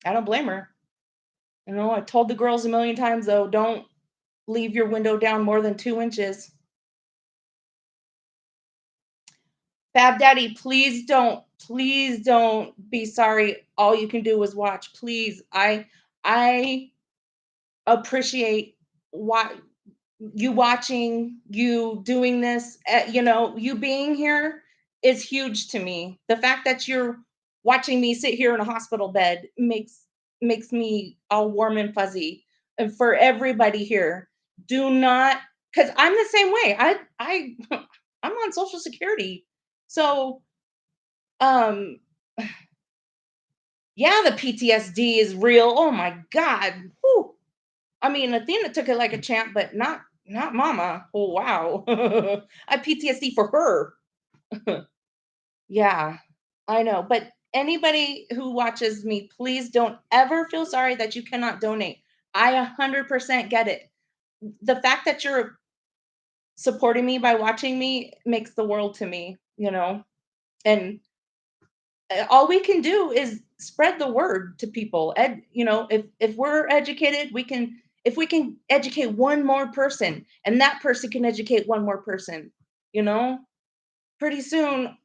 I don't blame her. I told the girls a million times though, don't leave your window down more than 2 inches. Fab Daddy, please don't be sorry. All you can do is watch. Please. I appreciate why you watching, you doing this, you being here is huge to me. The fact that you're watching me sit here in a hospital bed makes me all warm and fuzzy. And for everybody here, do not, because I'm the same way. I I'm on Social Security. So um yeah, the PTSD is real. Oh my God. Whew. I mean, Athena took it like a champ, but not Mama. Oh wow, I PTSD for her. Yeah, I know. But anybody who watches me, please don't ever feel sorry that you cannot donate. I 100% get it. The fact that you're supporting me by watching me makes the world to me. And all we can do is spread the word to people. If we're educated, we can. If we can educate one more person, and that person can educate one more person, you know, pretty soon,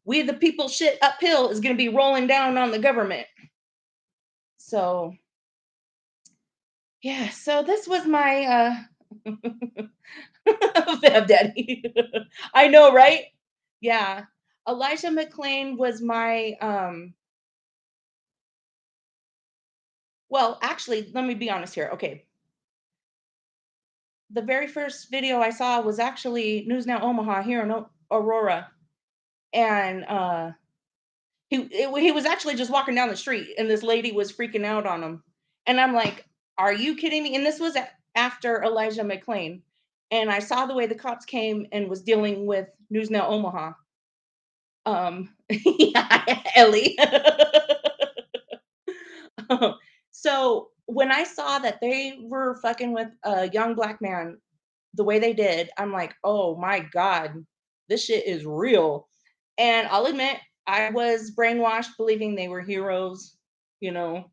we the people shit uphill is going to be rolling down on the government. So yeah, so this was my Fab Daddy. I know, right? Yeah. Elijah McClain was my well, actually, let me be honest here. Okay. The very first video I saw was actually News Now Omaha here in Aurora, and he was actually just walking down the street, and this lady was freaking out on him, and I'm like, "Are you kidding me?" And this was after Elijah McClain, and I saw the way the cops came and was dealing with News Now Omaha. Yeah, Ellie. So when I saw that they were fucking with a young black man the way they did, I'm like, "Oh my God, this shit is real." And I'll admit, I was brainwashed believing they were heroes, you know.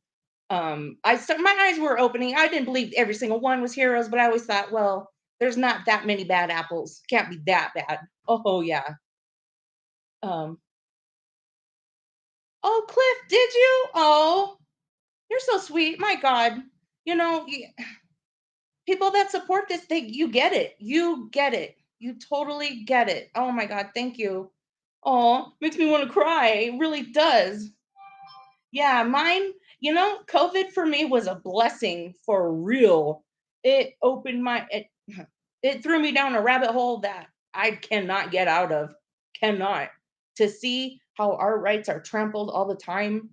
My eyes were opening. I didn't believe every single one was heroes, but I always thought, well, there's not that many bad apples. Can't be that bad. Oh yeah. Um, oh Cliff, did you? Oh, you're so sweet. My God. You know, people that support this, you get it. You get it. You totally get it. Oh my God, thank you. Oh, makes me want to cry. It really does. Yeah, mine, COVID for me was a blessing for real. It opened it threw me down a rabbit hole that I cannot get out of. Cannot. To see how our rights are trampled all the time.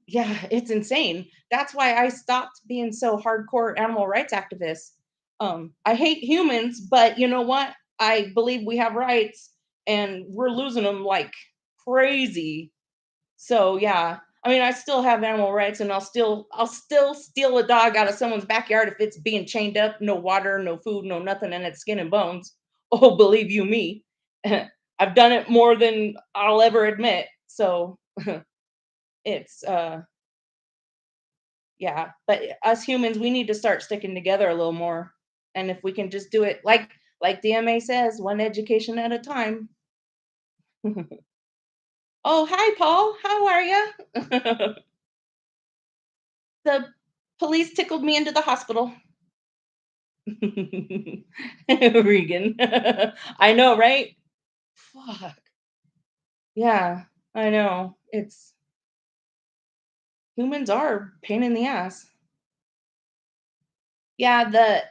Yeah, it's insane. That's why I stopped being so hardcore animal rights activist. I hate humans, but you know what? I believe we have rights and we're losing them like crazy. So yeah, I mean, I still have animal rights, and I'll still steal a dog out of someone's backyard if it's being chained up, no water, no food, no nothing, and it's skin and bones. Oh, believe you me. I've done it more than I'll ever admit. So it's yeah, but us humans, we need to start sticking together a little more. And if we can just do it like DMA says, one education at a time. Oh, hi Paul. How are you? The police tickled me into the hospital. Regan. I know, right? Fuck. Yeah, I know. It's humans are pain in the ass. Yeah, the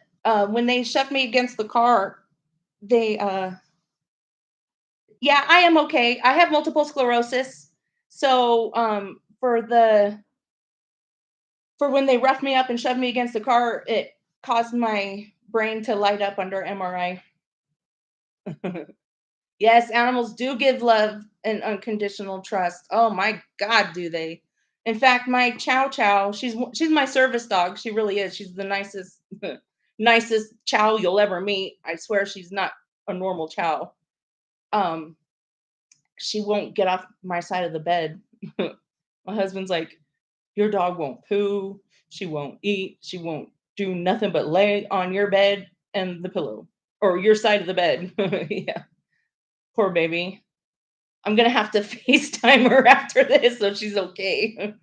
when they shoved me against the car, they yeah, I am okay. I have multiple sclerosis. So, for when they roughed me up and shoved me against the car, it caused my brain to light up under MRI. Yes, animals do give love and unconditional trust. Oh my God, do they? In fact, my Chow Chow, she's my service dog. She really is. She's the nicest, nicest Chow you'll ever meet. I swear she's not a normal Chow. Um, she won't get off my side of the bed. My husband's like, your dog won't poo. She won't eat. She won't do nothing but lay on your bed and the pillow or your side of the bed. Yeah, poor baby. I'm gonna have to FaceTime her after this so she's okay.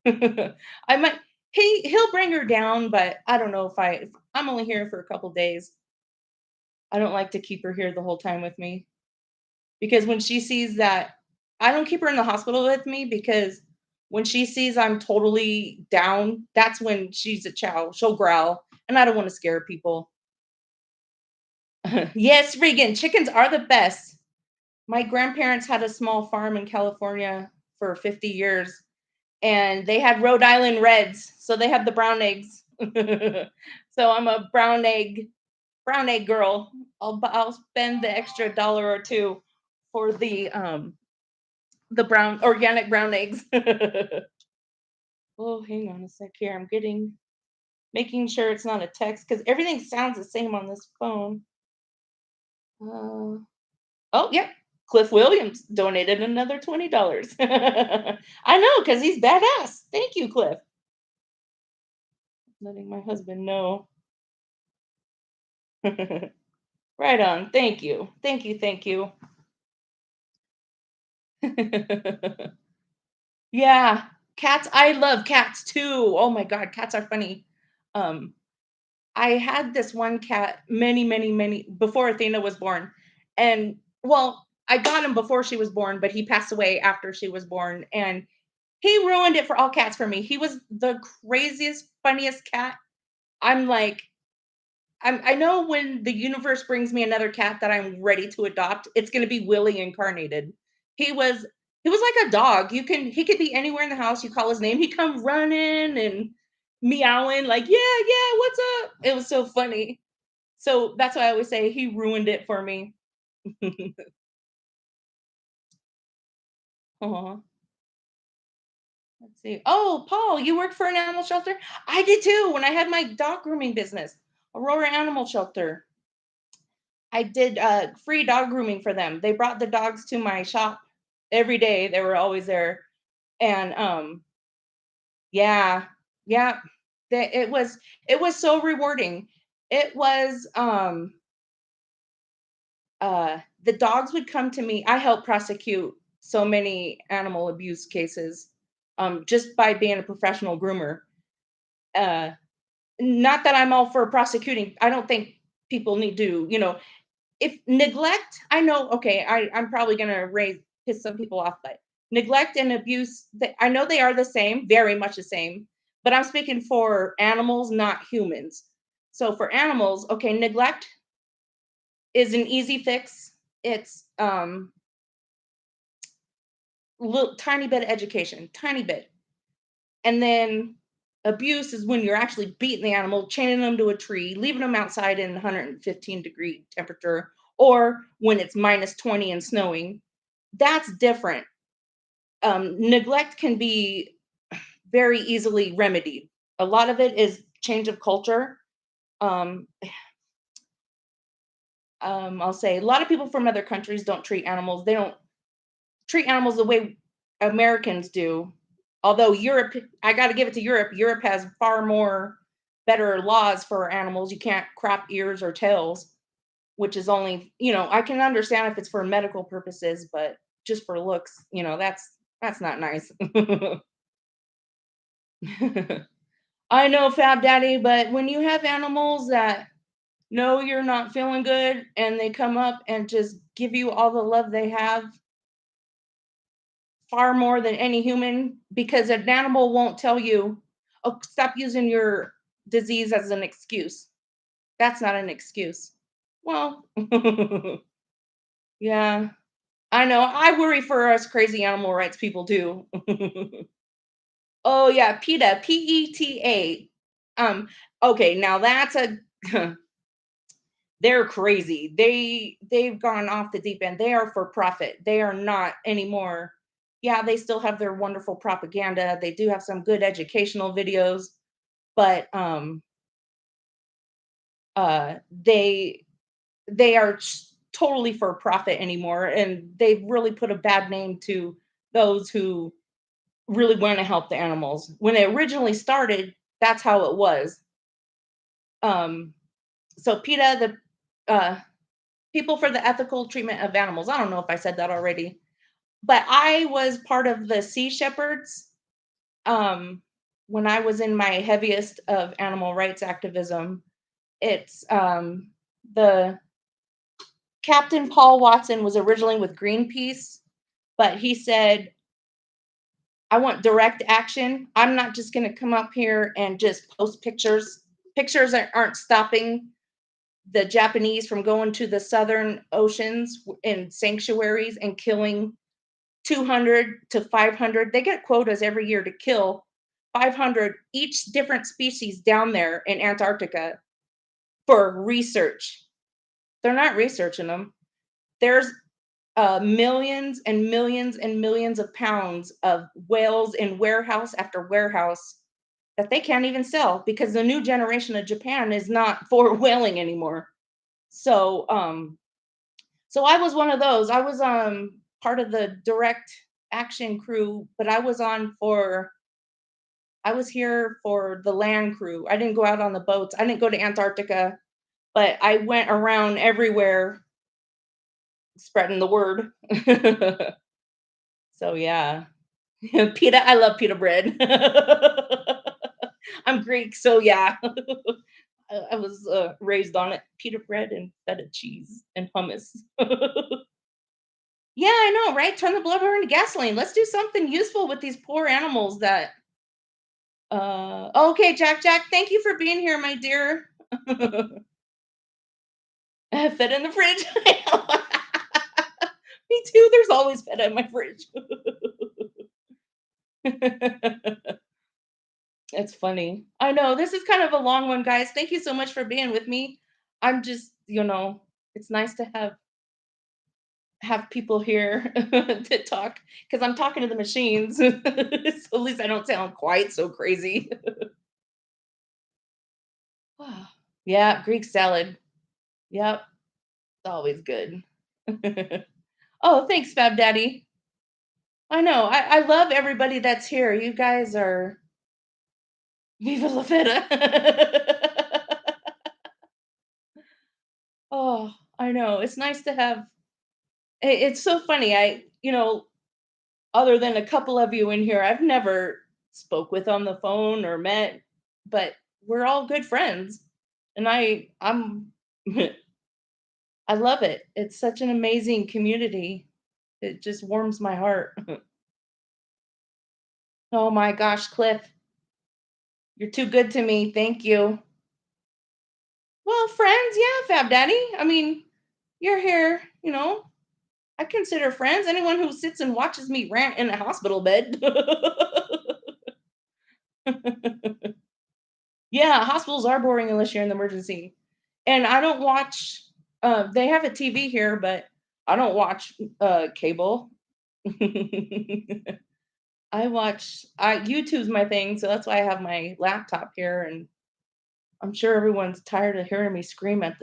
I might he'll bring her down, but I don't know if I'm only here for a couple days. I don't like to keep her here the whole time with me because when she sees that I don't keep her in the hospital with me because when she sees I'm totally down, that's when she's a chow. She'll growl, and I don't want to scare people. Yes, Regan, chickens are the best. My grandparents had a small farm in California for 50 years, and they had Rhode Island Reds, so they had the brown eggs. So I'm a brown egg girl. I'll spend the extra dollar or two for the brown organic brown eggs. Oh, hang on a sec here. I'm making sure it's not a text because everything sounds the same on this phone. Uh, oh, yep. Cliff Williams donated another $20. I know because he's badass. Thank you, Cliff. Letting my husband know. Right on. Thank you. Thank you. Thank you. Yeah. Cats. I love cats too. Oh my God. Cats are funny. Um, I had this one cat many, many, many before Athena was born. And well, I got him before she was born, but he passed away after she was born. And he ruined it for all cats for me. He was the craziest, funniest cat. I'm like, I know when the universe brings me another cat that I'm ready to adopt, it's gonna be Willie incarnated. He was he was like a dog. He could be anywhere in the house. You call his name, he'd come running and meowing like, yeah, yeah, what's up? It was so funny. So that's why I always say he ruined it for me. Aw, let's see. Oh, Paul, you work for an animal shelter? I did too when I had my dog grooming business, Aurora Animal Shelter. I did free dog grooming for them. They brought the dogs to my shop every day. They were always there. And yeah, yeah. It was so rewarding. It was the dogs would come to me. I helped prosecute so many animal abuse cases just by being a professional groomer. Uh Not that I'm all for prosecuting. I don't think people need to, if neglect, I know, okay, I'm probably gonna piss some people off, but neglect and abuse, I know they are the same, very much the same, but I'm speaking for animals, not humans. So for animals, okay, neglect is an easy fix. It's little tiny bit of education, tiny bit. And then abuse is when you're actually beating the animal, chaining them to a tree, leaving them outside in 115-degree temperature, or when it's -20 and snowing. That's different. neglect can be very easily remedied. A lot of it is change of culture. Um, I'll say a lot of people from other countries don't treat animals. They don't treat animals the way Americans do. Although Europe, I got to give it to Europe. Europe has far more better laws for animals. You can't crop ears or tails, which is only, I can understand if it's for medical purposes, but just for looks, that's not nice. I know, Fab Daddy, but when you have animals that know you're not feeling good and they come up and just give you all the love they have, far more than any human, because an animal won't tell you, "Oh, stop using your disease as an excuse." That's not an excuse. Well, yeah, I know. I worry for us crazy animal rights people too. Oh yeah, PETA, PETA. Okay, now that's a they're crazy. They've gone off the deep end. They are for profit. They are not anymore. Yeah, they still have their wonderful propaganda. They do have some good educational videos, but they are totally for profit anymore, and they've really put a bad name to those who really want to help the animals. When it originally started, that's how it was. Um, so PETA, the People for the Ethical Treatment of Animals. I don't know if I said that already, but I was part of the Sea Shepherds um, when I was in my heaviest of animal rights activism. It's the Captain Paul Watson was originally with Greenpeace, but he said, I want direct action. I'm not just going to come up here and just post pictures. Pictures aren't stopping the Japanese from going to the southern oceans in sanctuaries and killing 200 to 500. They get quotas every year to kill 500 each different species down there in Antarctica for research. They're not researching them. There's millions and millions and millions of pounds of whales in warehouse after warehouse that they can't even sell because the new generation of Japan is not for whaling anymore. So, so I was one of those. I was part of the direct action crew, but I was here for the land crew. I didn't go out on the boats. I didn't go to Antarctica, but I went around everywhere spreading the word. So yeah. Pita, I love pita bread. I'm Greek, so yeah. I was raised on it. Pita bread and feta cheese and hummus. Yeah, I know, right? Turn the blubber into gasoline. Let's do something useful with these poor animals that okay, Jack, thank you for being here, my dear. Feta in the fridge. Me too. There's always feta in my fridge. It's funny. I know this is kind of a long one, guys. Thank you so much for being with me. I'm just, it's nice to have people here to talk because I'm talking to the machines. So at least I don't sound quite so crazy. Yeah, Greek salad. Yep, it's always good. Oh, thanks, Fab Daddy. I know. I love everybody that's here. You guys are Viva la Feta. Oh, I know. It's nice to have. It's so funny. Other than a couple of you in here, I've never spoke with on the phone or met, but we're all good friends, and I love it. It's such an amazing community. It just warms my heart. Oh my gosh, Cliff, you're too good to me. Thank you. Well, friends, yeah, Fab Daddy. I mean, you're here, I consider friends anyone who sits and watches me rant in a hospital bed. Yeah, hospitals are boring unless you're in the emergency. And I don't watch they have a TV here, but I don't watch cable. I YouTube's my thing, so that's why I have my laptop here, and I'm sure everyone's tired of hearing me scream at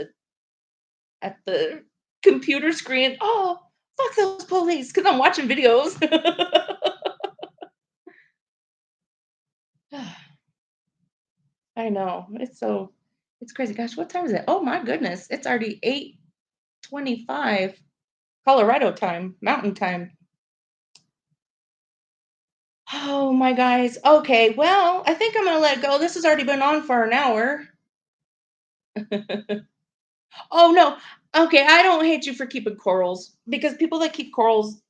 the computer screen. Oh, fuck those police, because I'm watching videos. I know. It's crazy. Gosh, what time is it? Oh my goodness. It's already 8:25 Colorado time, mountain time. Oh my guys. Okay, well, I think I'm gonna let it go. This has already been on for an hour. Oh no. Okay, I don't hate you for keeping corals because people that keep corals,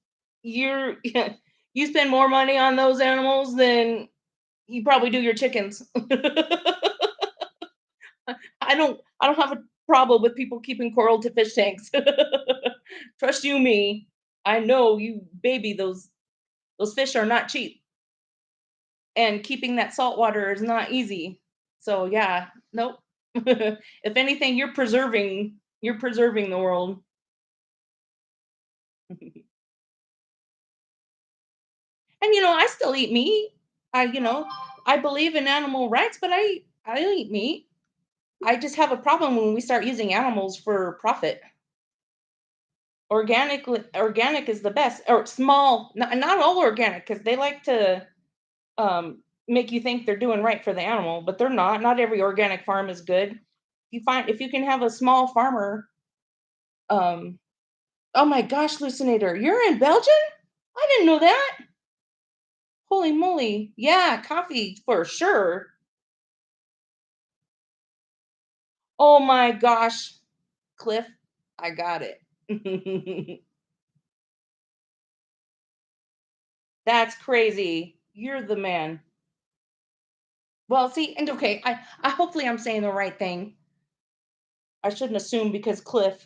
you're you spend more money on those animals than you probably do your chickens. I don't have a problem with people keeping coral to fish tanks. Trust you me. I know you baby those fish are not cheap and keeping that salt water is not easy. So yeah, nope. If anything, you're preserving the world. And I still eat meat. I believe in animal rights, but I eat meat. I just have a problem when we start using animals for profit. Organic is the best, or small, not all organic, because they like to make you think they're doing right for the animal, but they're not. Not every organic farm is good. If you can have a small farmer, um, oh my gosh, Lucinator, you're in Belgium? I didn't know that. Holy moly. Yeah, coffee for sure. Oh my gosh, Cliff, I got it. That's crazy. You're the man. Well, see, and okay, I hopefully I'm saying the right thing. I shouldn't assume because Cliff,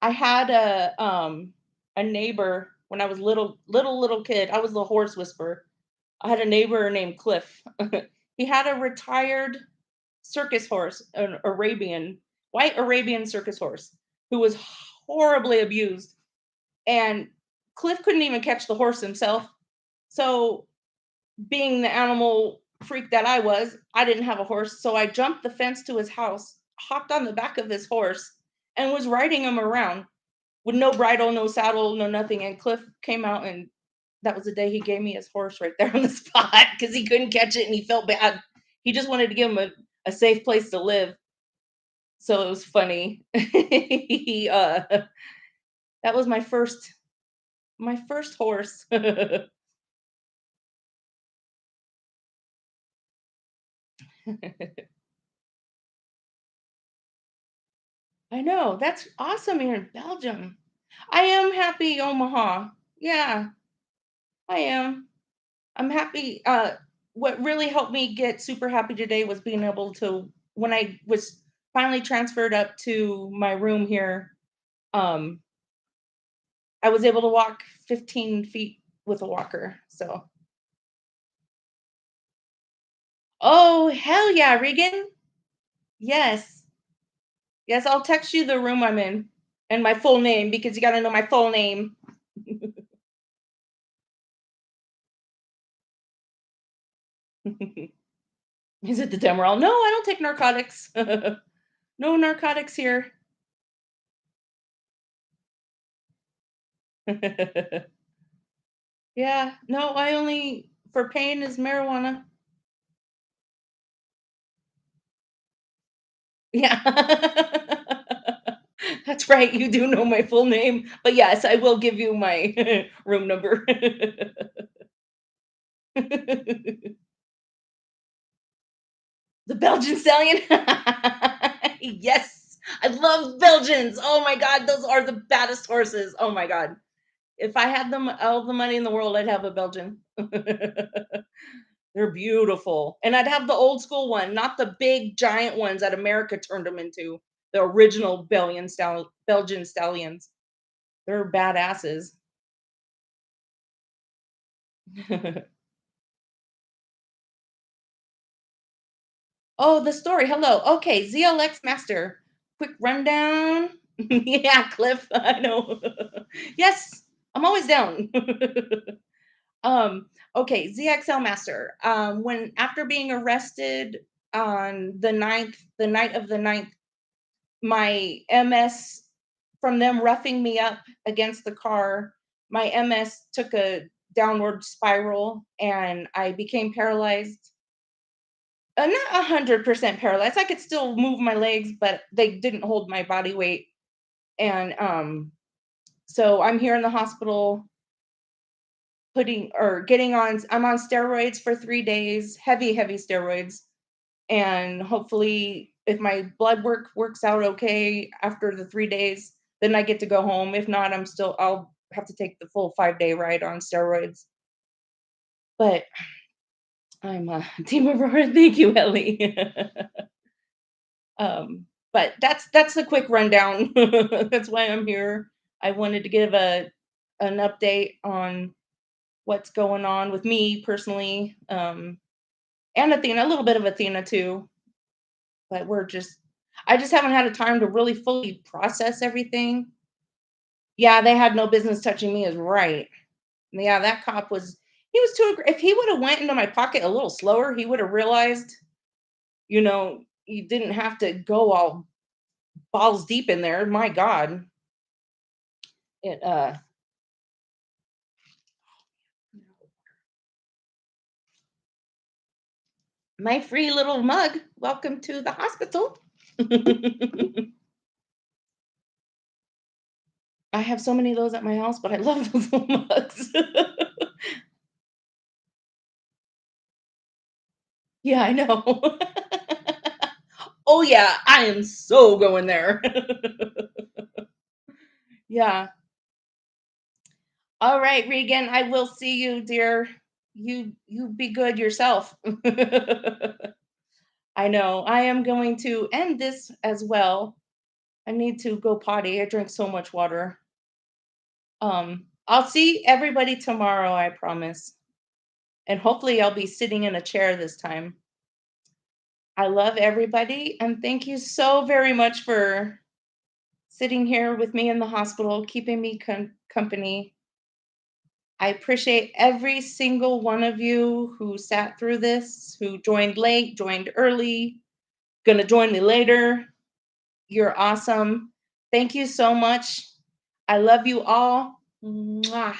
I had a neighbor when I was little kid. I was the horse whisperer. I had a neighbor named Cliff. He had a retired circus horse, an Arabian, white Arabian circus horse, who was horribly abused. And Cliff couldn't even catch the horse himself. So, being the animal freak that I was, I didn't have a horse. So I jumped the fence to his house, hopped on the back of his horse, and was riding him around with no bridle, no saddle, no nothing. And Cliff came out, and that was the day he gave me his horse right there on the spot because he couldn't catch it and he felt bad. He just wanted to give him a safe place to live. So it was funny. That was my first horse. I know. That's awesome here in Belgium. I am happy, Omaha. Yeah, I am. I'm happy. What really helped me get super happy today was being able to, when I was finally transferred up to my room here, um, I was able to walk 15 feet with a walker. So, oh, hell yeah, Regan. Yes. Yes, I'll text you the room I'm in and my full name because you got to know my full name. Is it the Demerol? No, I don't take narcotics. No narcotics here. Yeah, no, I only for pain is marijuana. Yeah. That's right. You do know my full name. But yes, I will give you my room number. The Belgian stallion. Yes. I love Belgians. Oh my god, those are the baddest horses. Oh my god. If I had them all the money in the world, I'd have a Belgian. They're beautiful. And I'd have the old school one, not the big giant ones that America turned them into. The original Belgian stallions. They're badasses. Oh, the story. Hello. Okay, ZLX Master. Quick rundown. Yeah, Cliff. I know. Yes. I'm always down. um, okay, ZXL Master. When after being arrested on the night of the ninth, my MS from them roughing me up against the car, my MS took a downward spiral and I became paralyzed. Not 100% paralyzed. I could still move my legs, but they didn't hold my body weight. And so I'm here in the hospital putting or getting on. I'm on steroids for 3 days, heavy, heavy steroids, and hopefully, if my blood work works out okay after the 3 days, then I get to go home. If not, I'll have to take the full 5 day ride on steroids. But I'm Team Aurora. Thank you, Ellie. But that's a quick rundown. That's why I'm here. I wanted to give a an update on what's going on with me personally, and Athena, a little bit of Athena too. But I just haven't had a time to really fully process everything. Yeah, they had no business touching me is right. Yeah, that cop was he was too if he would have went into my pocket a little slower, he would have realized, you didn't have to go all balls deep in there. My God. It My free little mug. Welcome to the hospital. I have so many of those at my house, but I love those little mugs. Yeah, I know. Oh yeah, I am so going there. Yeah. All right, Regan, I will see you, dear. You be good yourself. I know. I am going to end this as well. I need to go potty. I drink so much water. I'll see everybody tomorrow, I promise. And hopefully I'll be sitting in a chair this time. I love everybody and thank you so very much for sitting here with me in the hospital, keeping me company. I appreciate every single one of you who sat through this, who joined late, joined early, gonna join me later. You're awesome. Thank you so much. I love you all. Mwah.